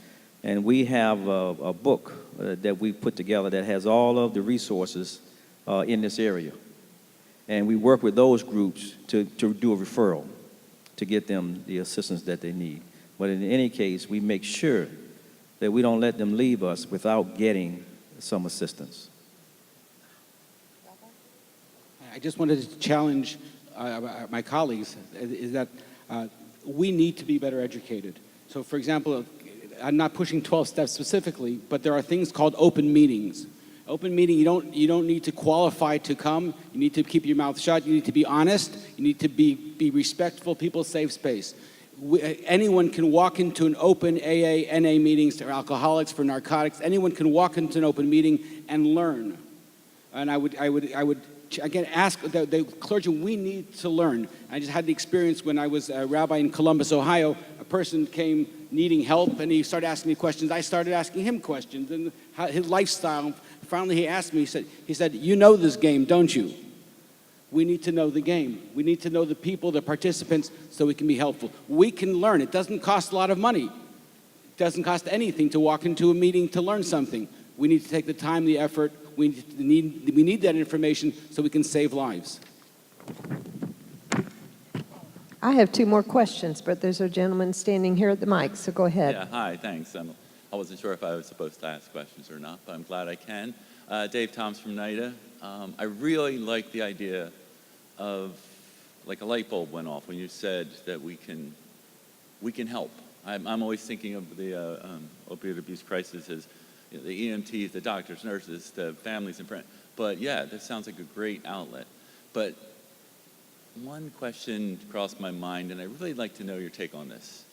And we have a book that we put together that has all of the resources in this area. And we work with those groups to do a referral to get them the assistance that they need. But in any case, we make sure that we don't let them leave us without getting some assistance. I just wanted to challenge my colleagues, is that we need to be better educated. So for example, I'm not pushing 12 steps specifically, but there are things called open meetings. Open meeting, you don't need to qualify to come. You need to keep your mouth shut. You need to be honest. You need to be respectful. People save space. Anyone can walk into an open AA, NA meetings for alcoholics, for narcotics. Anyone can walk into an open meeting and learn. And I would again ask the clergy, we need to learn. I just had the experience when I was a rabbi in Columbus, Ohio. A person came needing help, and he started asking me questions. I started asking him questions, and his lifestyle. Finally, he asked me, he said, you know this game, don't you? We need to know the game. We need to know the people, the participants, so we can be helpful. We can learn. It doesn't cost a lot of money. It doesn't cost anything to walk into a meeting to learn something. We need to take the time, the effort. We need that information so we can save lives. I have 2 more questions, but there's a gentleman standing here at the mic, so go ahead. Yeah, hi, thanks. I wasn't sure if I was supposed to ask questions or not, but I'm glad I can. Dave Toms from NIDA. I really like the idea of, like a light bulb went off when you said that we can help. I'm always thinking of the opioid abuse crisis as the EMTs, the doctors, nurses, the families and friends. But yeah, that sounds like a great outlet. But one question crossed my mind, and I'd really like to know your take on this.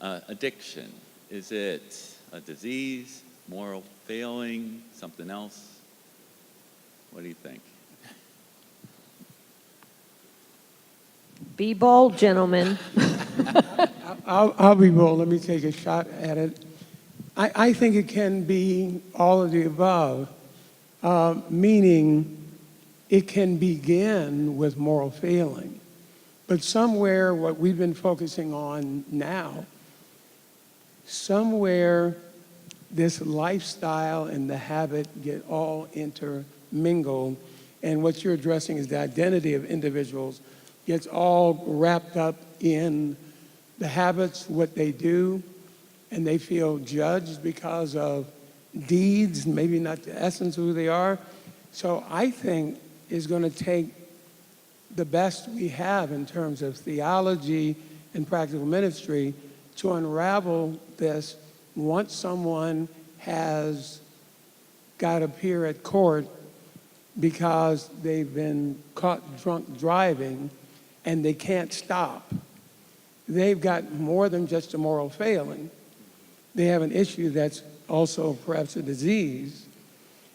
Addiction, is it a disease, moral failing, something else? What do you think? Be bold, gentlemen. I'll be bold. Let me take a shot at it. I think it can be all of the above, meaning it can begin with moral failing. But somewhere, what we've been focusing on now, somewhere this lifestyle and the habit get all intermingled, and what you're addressing is the identity of individuals gets all wrapped up in the habits, what they do, and they feel judged because of deeds, maybe not the essence of who they are. So I think it's going to take the best we have in terms of theology and practical ministry to unravel this once someone has got to appear at court because they've been caught drunk driving and they can't stop. They've got more than just a moral failing. They have an issue that's also perhaps a disease.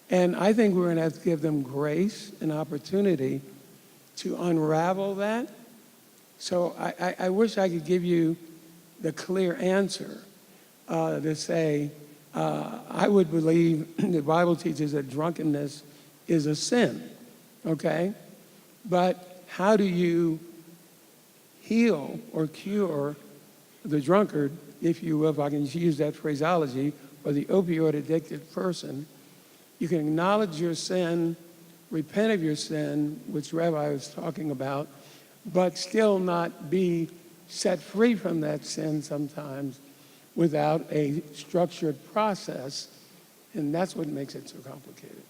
And I think we're going to have to give them grace and opportunity to unravel that. So I wish I could give you the clear answer to say, I would believe the Bible teaches that drunkenness is a sin, okay? But how do you heal or cure the drunkard if you will, if I can use that phraseology, or the opioid addicted person, you can acknowledge your sin, repent of your sin, which Rabbi was talking about, but still not be set free from that sin sometimes without a structured process, and that's what makes it so complicated.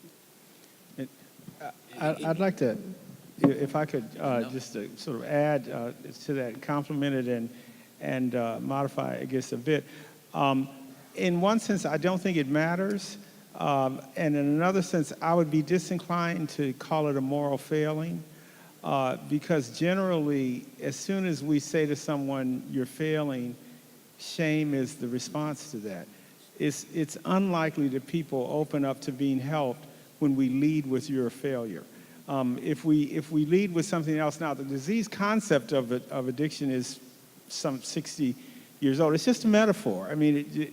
I'd like to, if I could, just to sort of add to that, compliment it and modify, I guess, a bit. In one sense, I don't think it matters. And in another sense, I would be disinclined to call it a moral failing, because generally, as soon as we say to someone, you're failing, shame is the response to that. It's unlikely that people open up to being helped when we lead with you're a failure. If we lead with something else, now the disease concept of addiction is some 60 years old. It's just a metaphor. I mean,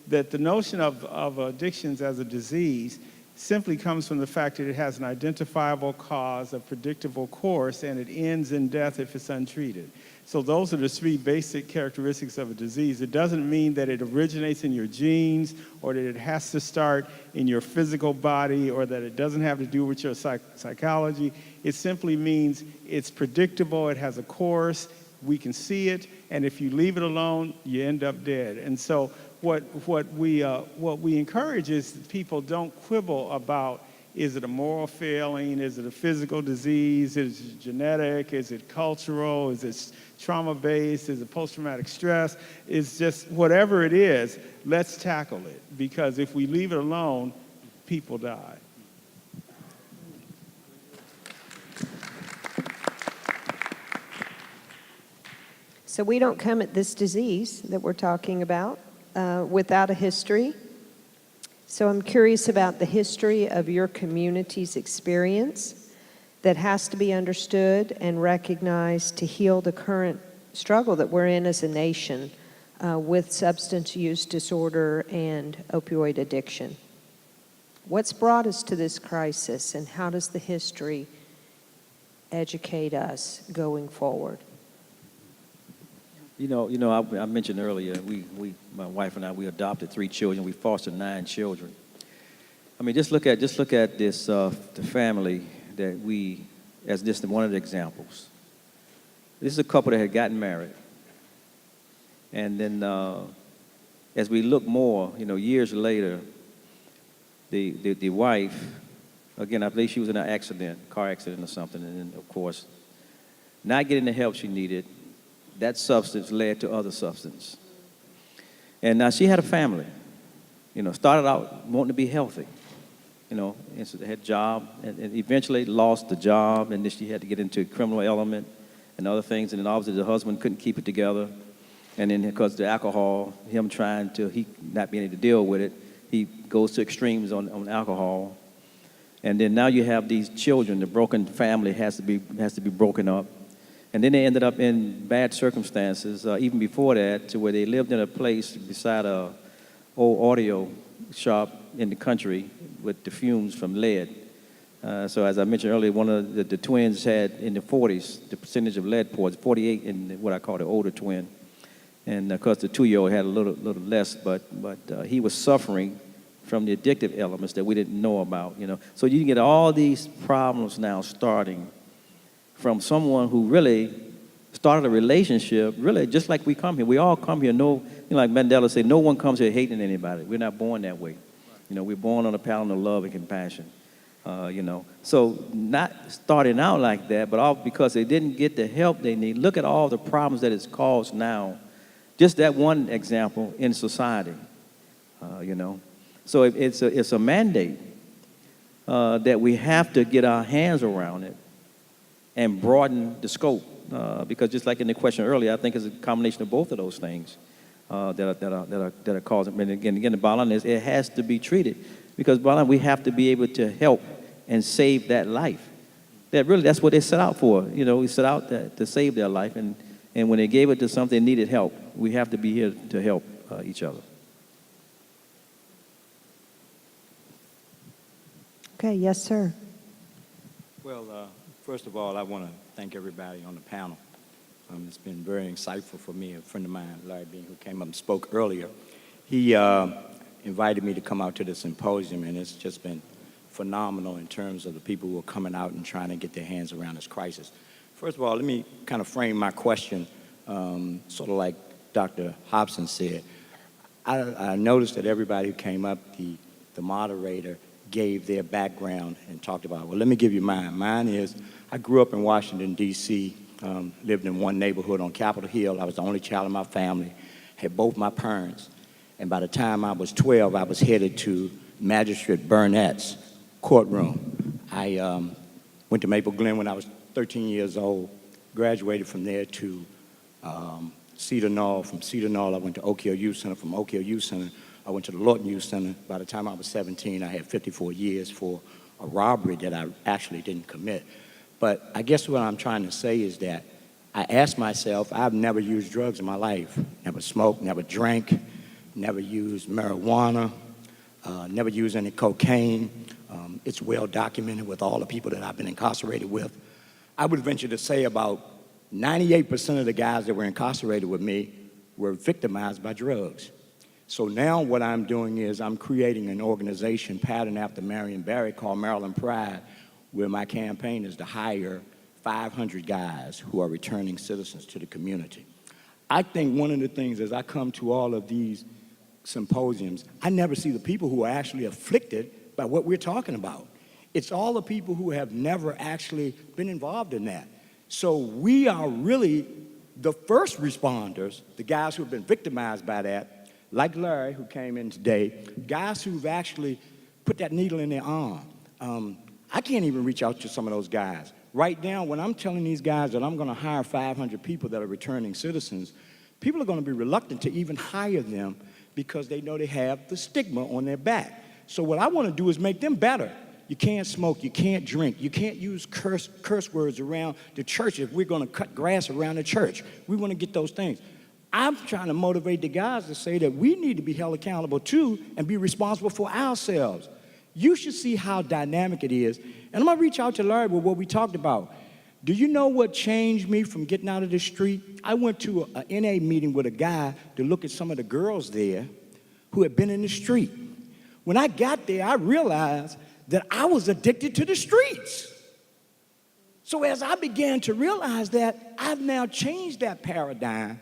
the notion of addictions as a disease simply comes from the fact that it has an identifiable cause, a predictable course, and it ends in death if it's untreated. So those are the three basic characteristics of a disease. It doesn't mean that it originates in your genes, or that it has to start in your physical body, or that it doesn't have to do with your psychology. It simply means it's predictable, it has a course, we can see it, and if you leave it alone, you end up dead. And so what we encourage is that people don't quibble about, is it a moral failing, is it a physical disease, is it genetic, is it cultural, is it trauma-based, is it post-traumatic stress? It's just whatever it is, let's tackle it, because if we leave it alone, people die. So we don't come at this disease that we're talking about without a history. So I'm curious about the history of your community's experience that has to be understood and recognized to heal the current struggle that we're in as a nation with substance use disorder and opioid addiction. What's brought us to this crisis, and how does the history educate us going forward? I mentioned earlier, my wife and I, we adopted 3 children. We fostered 9 children. I mean, just look at this, the family that we, as just one of the examples. This is a couple that had gotten married. And then as we look more, years later, the wife, again, I believe she was in an car accident or something, and then, of course, not getting the help she needed, that substance led to other substance. And now she had a family, started out wanting to be healthy, and so they had a job, and eventually lost the job, and then she had to get into a criminal element and other things, and then obviously the husband couldn't keep it together, and then because of the alcohol, he not being able to deal with it, he goes to extremes on alcohol, and then now you have these children, the broken family has to be broken up. And then they ended up in bad circumstances, even before that, to where they lived in a place beside a old audio shop in the country with the fumes from lead. So as I mentioned earlier, one of the twins had in the 40s, the percentage of lead poisoning, 48 in what I call the older twin. And of course the 2-year-old had a little less, but he was suffering from the addictive elements that we didn't know about, So you can get all these problems now starting from someone who really started a relationship, really just like we come here. We all come here, like Mandela said, no one comes here hating anybody. We're not born that way. We're born on a pattern of love and compassion, So not starting out like that, but all because they didn't get the help they need. Look at all the problems that it's caused now. Just that one example in society, So it's a mandate that we have to get our hands around it and broaden the scope, because just like in the question earlier, I think it's a combination of both of those things that are causing. And again, the bottom line is it has to be treated, because bottom line, we have to be able to help and save that life. That's what they set out for. We set out to save their life, and when they gave it to something that needed help, we have to be here to help each other. Okay, yes, sir. Well, first of all, I want to thank everybody on the panel. It's been very insightful for me. A friend of mine, Larry Bean, who came up and spoke earlier, he invited me to come out to the symposium, and it's just been phenomenal in terms of the people who are coming out and trying to get their hands around this crisis. First of all, let me kind of frame my question, sort of like Dr. Hobson said. I noticed that everybody who came up, the moderator, gave their background and talked about, well, let me give you mine. Mine is, I grew up in Washington, D.C., lived in one neighborhood on Capitol Hill. I was the only child in my family, had both my parents. And by the time I was 12, I was headed to Magistrate Burnett's courtroom. I went to Maple Glen when I was 13 years old, graduated from there to Cedar Knoll. From Cedar Knoll, I went to Oak Hill Youth Center. From Oak Hill Youth Center, I went to the Lawton Youth Center. By the time I was 17, I had 54 years for a robbery that I actually didn't commit. But I guess what I'm trying to say is that I asked myself, I've never used drugs in my life. Never smoked, never drank, never used marijuana, never used any cocaine. It's well documented with all the people that I've been incarcerated with. I would venture to say about 98% of the guys that were incarcerated with me were victimized by drugs. So now what I'm doing is I'm creating an organization patterned after Marion Barry called Maryland Pride, where my campaign is to hire 500 guys who are returning citizens to the community. I think one of the things as I come to all of these symposiums, I never see the people who are actually afflicted by what we're talking about. It's all the people who have never actually been involved in that. So we are really the first responders, the guys who have been victimized by that, like Larry, who came in today, guys who've actually put that needle in their arm. I can't even reach out to some of those guys. Right now, when I'm telling these guys that I'm going to hire 500 people that are returning citizens, people are going to be reluctant to even hire them because they know they have the stigma on their back. So what I want to do is make them better. You can't smoke, you can't drink, you can't use curse words around the church if we're going to cut grass around the church. We want to get those things. I'm trying to motivate the guys to say that we need to be held accountable too and be responsible for ourselves. You should see how dynamic it is. And I'm going to reach out to Larry with what we talked about. Do you know what changed me from getting out of the street? I went to an NA meeting with a guy to look at some of the girls there who had been in the street. When I got there, I realized that I was addicted to the streets. So as I began to realize that, I've now changed that paradigm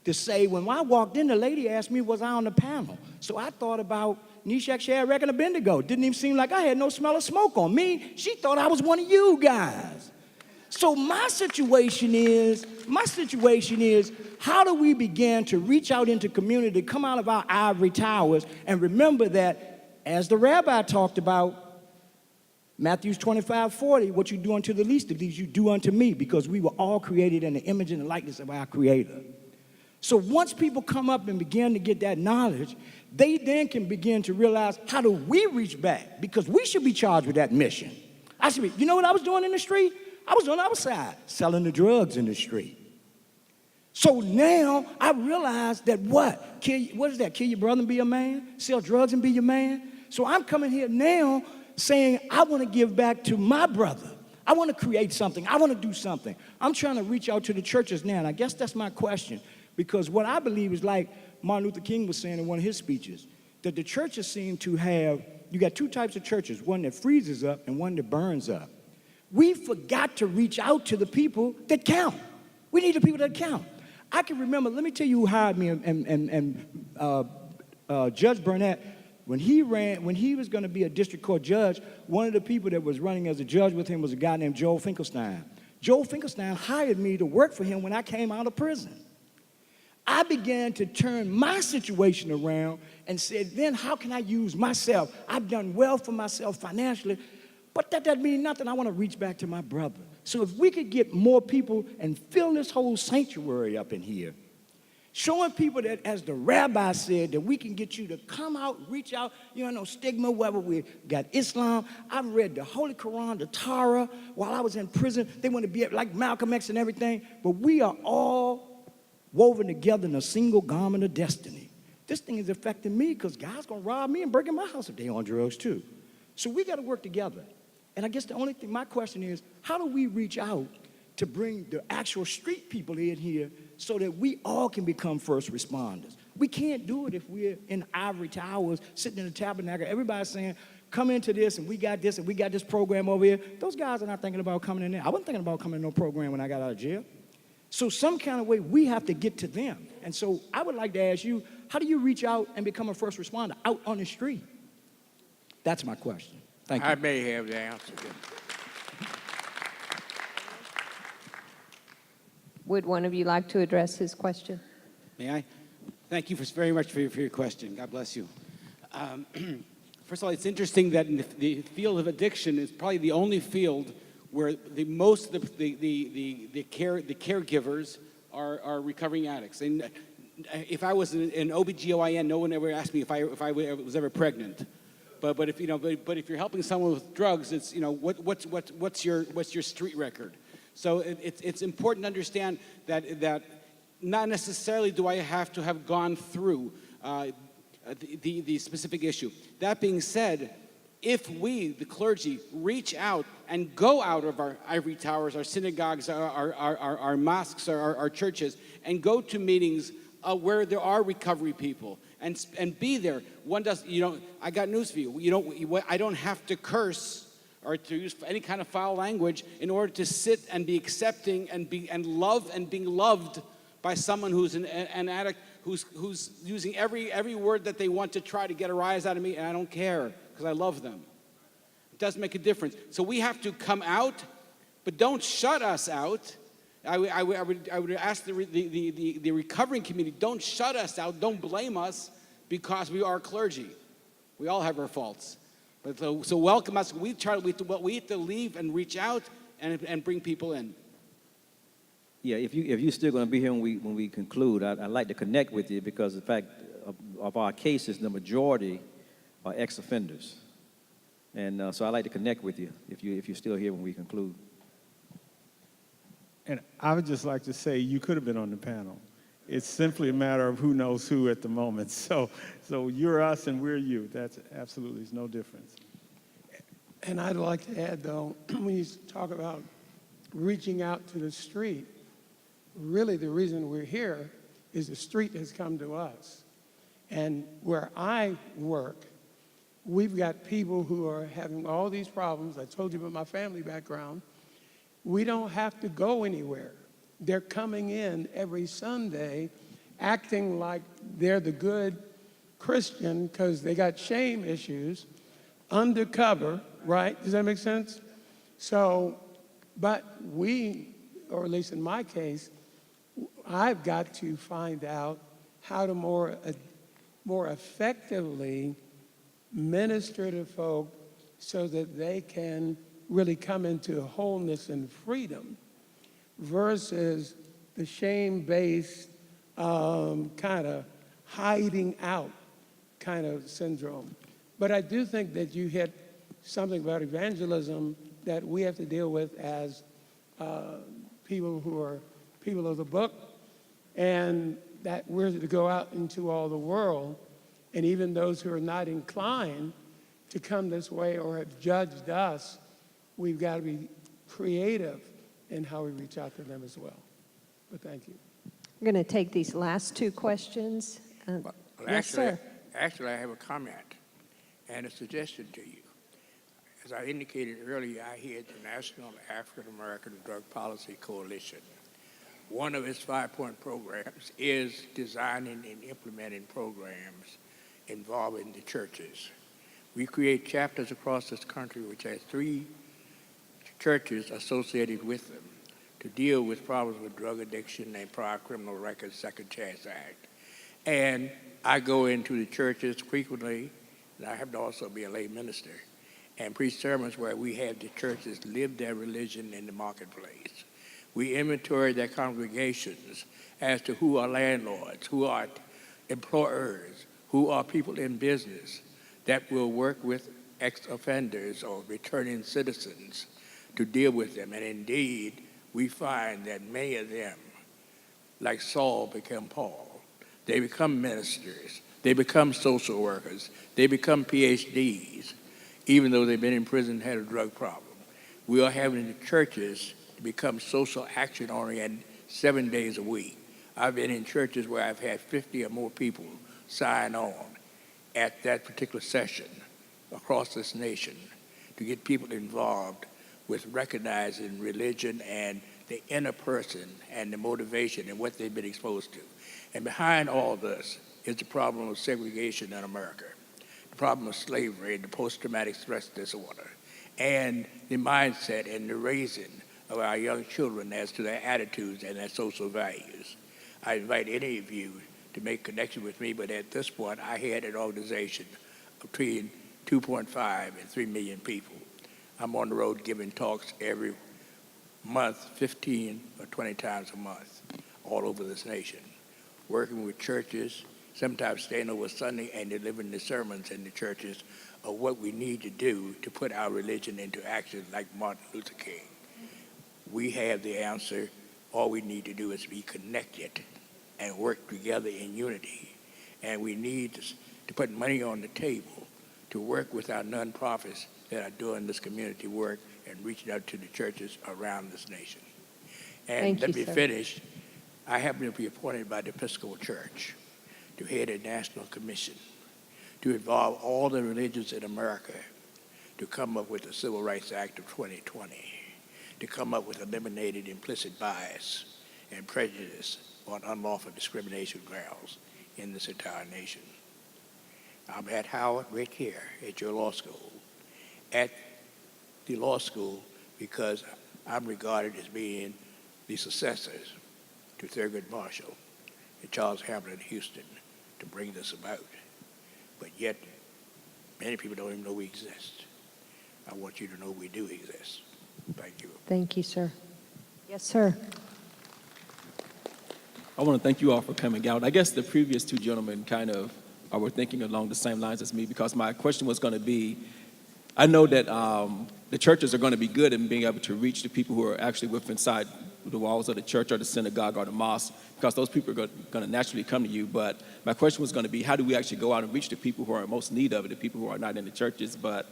to say, when I walked in, the lady asked me, was I on the panel? So I thought about Meshach, Shadrach, and Abednego. Didn't even seem like I had no smell of smoke on me. She thought I was one of you guys. So my situation is, how do we begin to reach out into community, come out of our ivory towers, and remember that, as the rabbi talked about, Matthew 25:40, what you do unto the least of these, you do unto me, because we were all created in the image and the likeness of our Creator. So once people come up and begin to get that knowledge, they then can begin to realize, how do we reach back? Because we should be charged with that mission. I should be, you know what I was doing in the street? I was on the other side, selling the drugs in the street. So now I realize that what is that? Kill your brother and be a man? Sell drugs and be your man? So I'm coming here now saying, I want to give back to my brother. I want to create something. I want to do something. I'm trying to reach out to the churches now, and I guess that's my question. Because what I believe is, like Martin Luther King was saying in one of his speeches, that the churches seem to have, you got two types of churches, one that freezes up and one that burns up. We forgot to reach out to the people that count. We need the people that count. I can remember, let me tell you who hired me and Judge Burnett, when he was going to be a district court judge, one of the people that was running as a judge with him was a guy named Joel Finkelstein. Joel Finkelstein hired me to work for him when I came out of prison. I began to turn my situation around and said, then how can I use myself? I've done well for myself financially, but that doesn't mean nothing. I want to reach back to my brother. So if we could get more people and fill this whole sanctuary up in here, showing people that, as the rabbi said, that we can get you to come out, reach out, you know, no stigma, whether we got Islam. I've read the Holy Quran, the Torah, while I was in prison. They want to be like Malcolm X and everything, but we are all woven together in a single garment of destiny. This thing is affecting me because God's going to rob me and break in my house if they're on drugs too. So we got to work together. And I guess the only thing, my question is, how do we reach out to bring the actual street people in here so that we all can become first responders. We can't do it if we're in ivory towers, sitting in the tabernacle, everybody's saying, come into this, and we got this program over here. Those guys are not thinking about coming in there. I wasn't thinking about coming to no program when I got out of jail. So some kind of way, we have to get to them. And so I would like to ask you, how do you reach out and become a first responder out on the street? That's my question. Thank you. I may have the answer. Would one of you like to address his question? May I? Thank you very much for your question. God bless you. First of all, it's interesting that in the field of addiction is probably the only field where the caregivers are recovering addicts. And if I was an OBGYN, no one ever asked me if I was ever pregnant. But if you're helping someone with drugs, it's what's your street record. So it's important to understand that not necessarily do I have to have gone through the specific issue. That being said, if we, the clergy, reach out and go out of our ivory towers, our synagogues, our mosques, our churches, and go to meetings where there are recovery people and be there, one does. I got news for you. I don't have to curse or to use any kind of foul language in order to sit and be accepting and being loved by someone who's an addict, who's using every word that they want to try to get a rise out of me, and I don't care because I love them. It does make a difference. So we have to come out, but don't shut us out. I would ask the recovering community, don't shut us out, don't blame us because we are clergy. We all have our faults. But so welcome us. We have to leave and reach out and bring people in. Yeah, if you're still going to be here when we conclude, I'd like to connect with you because the fact of our cases, the majority are ex-offenders, and so I'd like to connect with you if you're still here when we conclude. And I would just like to say you could have been on the panel. It's simply a matter of who knows who at the moment. So you're us and we're you. That's absolutely, there's no difference. And I'd like to add, though, when you talk about reaching out to the street, really the reason we're here is the street has come to us. And where I work, we've got people who are having all these problems. I told you about my family background. We don't have to go anywhere. They're coming in every Sunday acting like they're the good Christian because they got shame issues, undercover, right? Does that make sense? So, but we, or at least in my case, I've got to find out how to more effectively minister to folk so that they can really come into wholeness and freedom versus the shame-based kind of hiding out kind of syndrome. But I do think that you hit something about evangelism that we have to deal with as people who are people of the book, and that we're to go out into all the world, and even those who are not inclined to come this way or have judged us, we've got to be creative in how we reach out to them as well. But thank you. I'm going to take these last two questions. Yes, sir. Actually, I have a comment and a suggestion to you. As I indicated earlier, I head the National African American Drug Policy Coalition. One of its 5-point programs is designing and implementing programs involving the churches. We create chapters across this country which has 3 churches associated with them to deal with problems with drug addiction and prior criminal records, Second Chance Act. And I go into the churches frequently, and I have to also be a lay minister, and preach sermons where we have the churches live their religion in the marketplace. We inventory their congregations as to who are landlords, who are employers, who are people in business that will work with ex-offenders or returning citizens to deal with them. And indeed, we find that many of them, like Saul, become Paul. They become ministers. They become social workers. They become PhDs, even though they've been in prison and had a drug problem. We are having the churches to become social action oriented 7 days a week. I've been in churches where I've had 50 or more people sign on at that particular session across this nation to get people involved with recognizing religion and the inner person and the motivation and what they've been exposed to. And behind all this is the problem of segregation in America, the problem of slavery and the post-traumatic stress disorder, and the mindset and the raising of our young children as to their attitudes and their social values. I invite any of you to make connection with me, but at this point, I had an organization of between 2.5 and 3 million people. I'm on the road giving talks every month, 15 or 20 times a month, all over this nation, working with churches, sometimes staying over Sunday and delivering the sermons in the churches of what we need to do to put our religion into action like Martin Luther King. We have the answer. All we need to do is be connected and work together in unity. And we need to put money on the table to work with our nonprofits that are doing this community work and reaching out to the churches around this nation. And let me finish. I happen to be appointed by the Episcopal Church to head a national commission to involve all the religions in America to come up with the Civil Rights Act of 2020, to come up with eliminated implicit bias and prejudice on unlawful discrimination grounds in this entire nation. I'm at Howard right here at your law school, at the law school, because I'm regarded as being the successors to Thurgood Marshall and Charles Hamilton in Houston to bring this about. But yet, many people don't even know we exist. I want you to know we do exist. Thank you. Thank you, sir. Yes, sir. I want to thank you all for coming out. I guess the previous two gentlemen kind of were thinking along the same lines as me, because my question was going to be, I know that the churches are going to be good in being able to reach the people who are actually within inside the walls of the church or the synagogue or the mosque, because those people are going to naturally come to you. But my question was going to be, how do we actually go out and reach the people who are in most need of it, the people who are not in the churches? But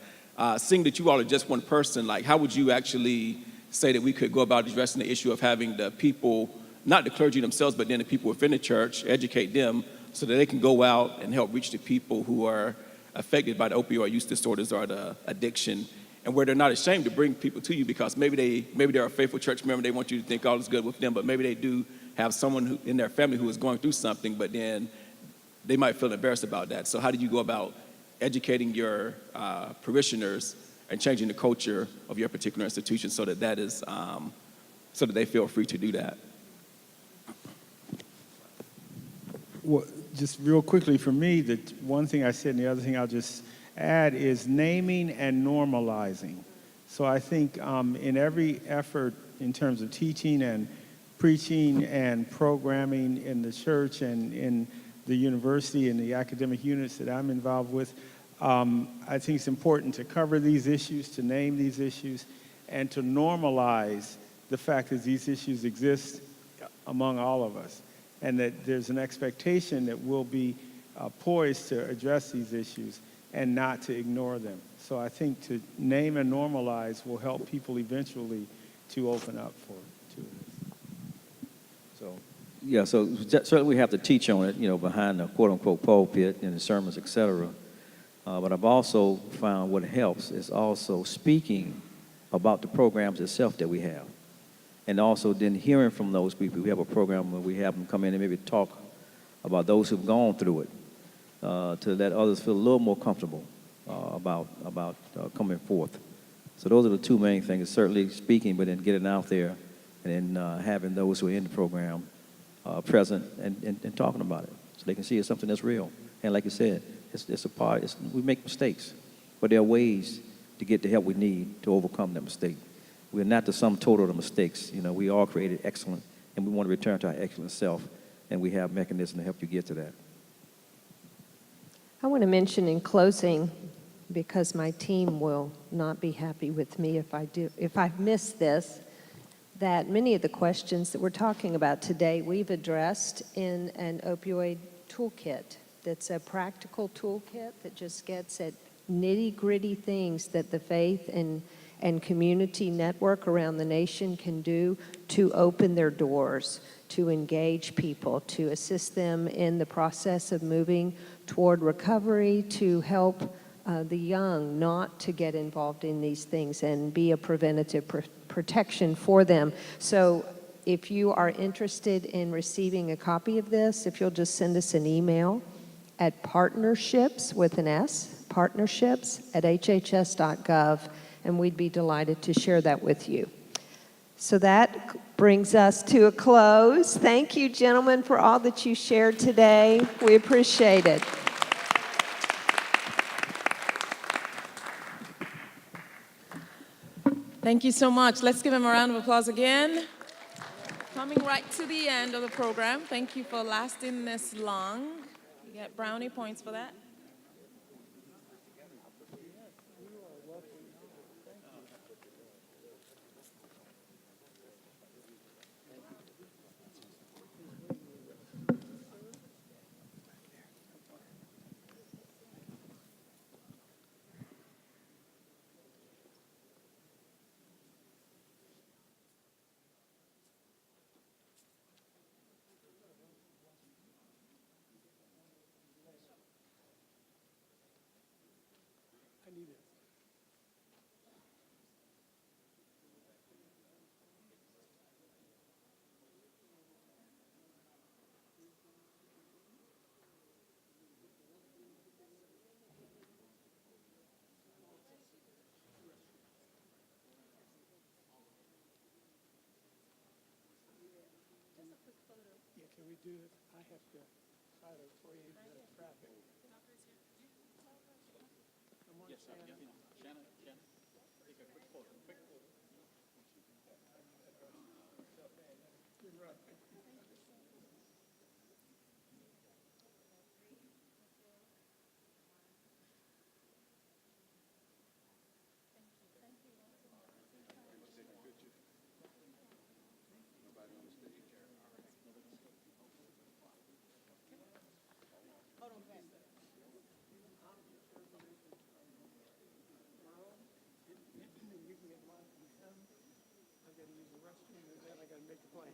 seeing that you all are just one person, like, how would you actually say that we could go about addressing the issue of having the people, not the clergy themselves, but then the people within the church, educate them so that they can go out and help reach the people who are affected by the opioid use disorders or the addiction, and where they're not ashamed to bring people to you, because maybe they're a faithful church member, they want you to think all is good with them, but maybe they do have someone in their family who is going through something, but then they might feel embarrassed about that. So how do you go about educating your parishioners and changing the culture of your particular institution so that that is so that they feel free to do that? Well, just real quickly for me, the one thing I said and the other thing I'll just add is naming and normalizing. So I think in every effort in terms of teaching and preaching and programming in the church and in the university and the academic units that I'm involved with, I think it's important to cover these issues, to name these issues, and to normalize the fact that these issues exist among all of us, and that there's an expectation that we'll be poised to address these issues and not to ignore them. So I think to name and normalize will help people eventually to open up to it. So, yeah, so certainly we have to teach on it, behind the quote-unquote pulpit and the sermons, et cetera. But I've also found what helps is also speaking about the programs itself that we have. And also then hearing from those people. We have a program where we have them come in and maybe talk about those who've gone through it, to let others feel a little more comfortable about coming forth. So those are the two main things, certainly speaking, but then getting out there and then having those who are in the program present and talking about it so they can see it's something that's real. And like you said, it's a part, we make mistakes, but there are ways to get the help we need to overcome that mistake. We're not the sum total of the mistakes. We all created excellent, and we want to return to our excellent self, and we have mechanisms to help you get to that. I want to mention in closing, because my team will not be happy with me if I miss this, that many of the questions that we're talking about today we've addressed in an opioid toolkit. That's a practical toolkit that just gets at nitty-gritty things that the faith and and community network around the nation can do to open their doors, to engage people, to assist them in the process of moving toward recovery, to help the young not to get involved in these things and be a preventative protection for them. So if you are interested in receiving a copy of this, if you'll just send us an email at partnerships, with an S, partnerships@hhs.gov, and we'd be delighted to share that with you. So that brings us to a close. Thank you, gentlemen, for all that you shared today. We appreciate it. Thank you so much. Let's give him a round of applause again. Coming right to the end of the program. Thank you for lasting this long. You get brownie points for that. Can we do it? I have to try to orient the traffic. Yes, Shannon, take a quick photo. I've got to use the restroom, and then I got to make the plane.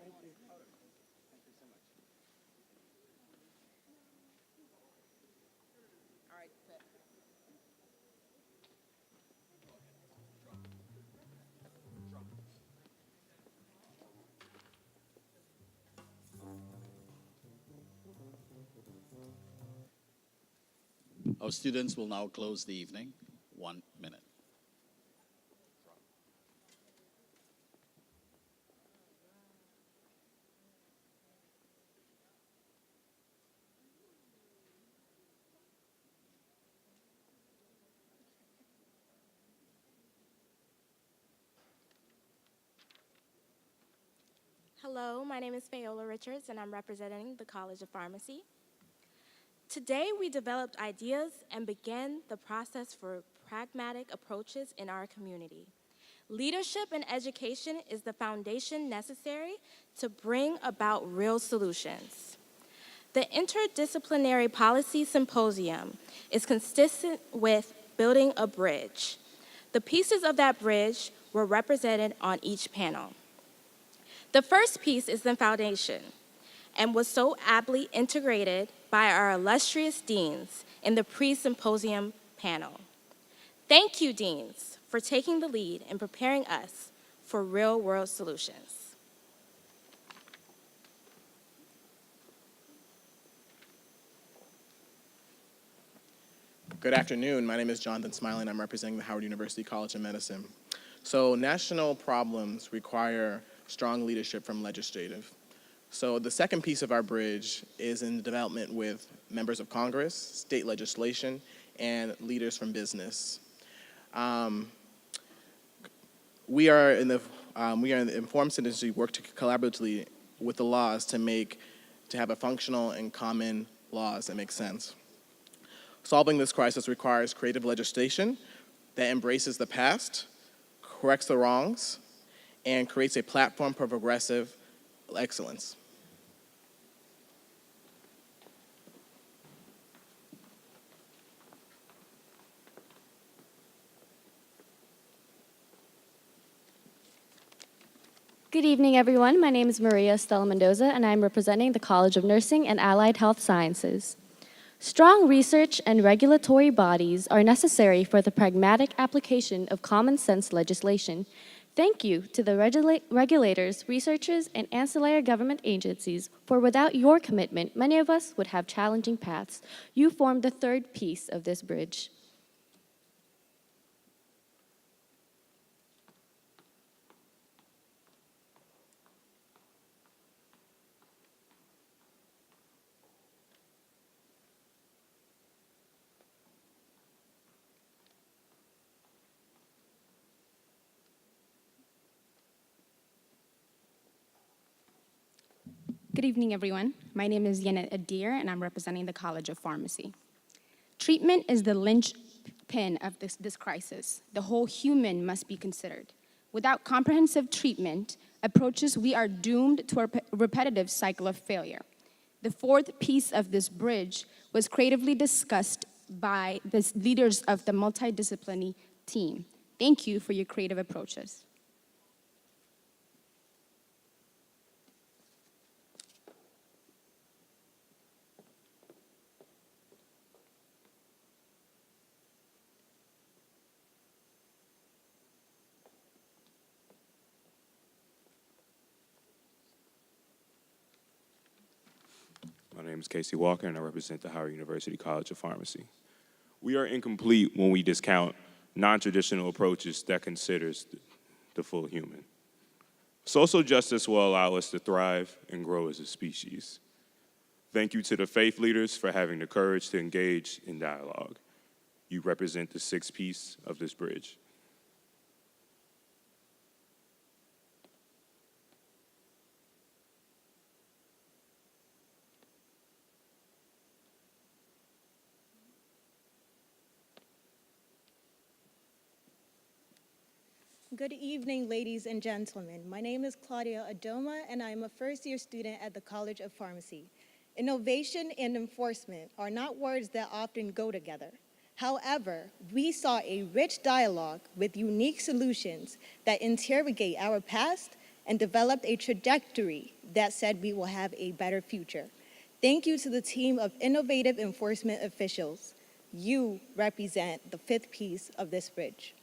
Thank you. Our students will now close the evening. 1 minute. Hello, my name is Fayola Richards, and I'm representing the College of Pharmacy. Today, we developed ideas and began the process for pragmatic approaches in our community. Leadership and education is the foundation necessary to bring about real solutions. The Interdisciplinary Policy Symposium is consistent with building a bridge. The pieces of that bridge were represented on each panel. The first piece is the foundation and was so aptly integrated by our illustrious deans in the pre-symposium panel. Thank you, deans, for taking the lead in preparing us for real-world solutions. Good afternoon. My name is Jonathan Smiley, and I'm representing the Howard University College of Medicine. So national problems require strong leadership from legislative. So the second piece of our bridge is in development with members of Congress, state legislation, and leaders from business. We are in the informed citizenry work collaboratively with the laws to have a functional and common laws that make sense. Solving this crisis requires creative legislation that embraces the past, corrects the wrongs, and creates a platform for progressive excellence. Good evening, everyone. My name is Maria Estela Mendoza, and I'm representing the College of Nursing and Allied Health Sciences. Strong research and regulatory bodies are necessary for the pragmatic application of common sense legislation. Thank you to the regulators, researchers, and ancillary government agencies, for without your commitment, many of us would have challenging paths. You form the third piece of this bridge. Good evening, everyone. My name is Yanet Adir, and I'm representing the College of Pharmacy. Treatment is the linchpin of this crisis. The whole human must be considered. Without comprehensive treatment approaches, we are doomed to a repetitive cycle of failure. The fourth piece of this bridge was creatively discussed by the leaders of the multidisciplinary team. Thank you for your creative approaches. My name is Casey Walker, and I represent the Howard University College of Pharmacy. We are incomplete when we discount non-traditional approaches that considers the full human. Social justice will allow us to thrive and grow as a species. Thank you to the faith leaders for having the courage to engage in dialogue. You represent the sixth piece of this bridge. Good evening, ladies and gentlemen. My name is Claudia Adoma, and I'm a first-year student at the College of Pharmacy. Innovation and enforcement are not words that often go together. However, we saw a rich dialogue with unique solutions that interrogate our past and developed a trajectory that said we will have a better future. Thank you to the team of innovative enforcement officials. You represent the fifth piece of this bridge.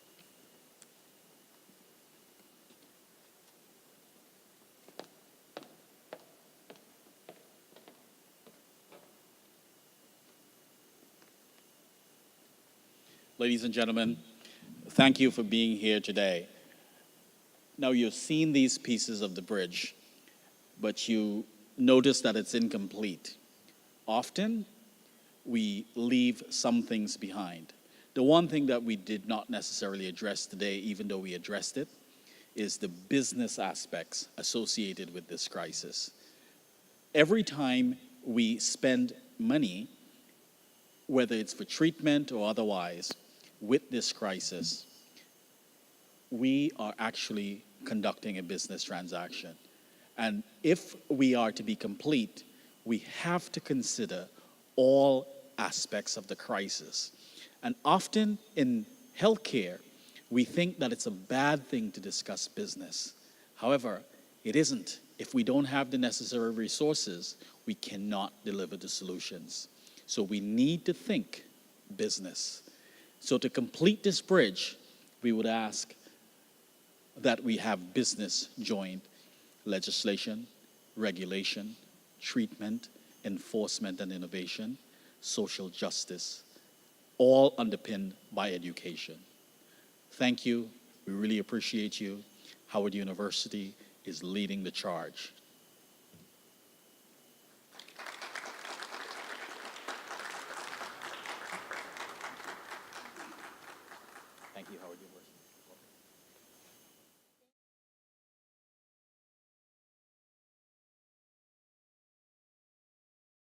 Ladies and gentlemen, thank you for being here today. Now, you've seen these pieces of the bridge, but you notice that it's incomplete. Often, we leave some things behind. The one thing that we did not necessarily address today, even though we addressed it, is the business aspects associated with this crisis. Every time we spend money, whether it's for treatment or otherwise, with this crisis, we are actually conducting a business transaction. And if we are to be complete, we have to consider all aspects of the crisis. And often in healthcare, we think that it's a bad thing to discuss business. However, it isn't. If we don't have the necessary resources, we cannot deliver the solutions. So we need to think business. So to complete this bridge, we would ask that we have business joined: legislation, regulation, treatment, enforcement and innovation, social justice, all underpinned by education. Thank you. We really appreciate you. Howard University is leading the charge.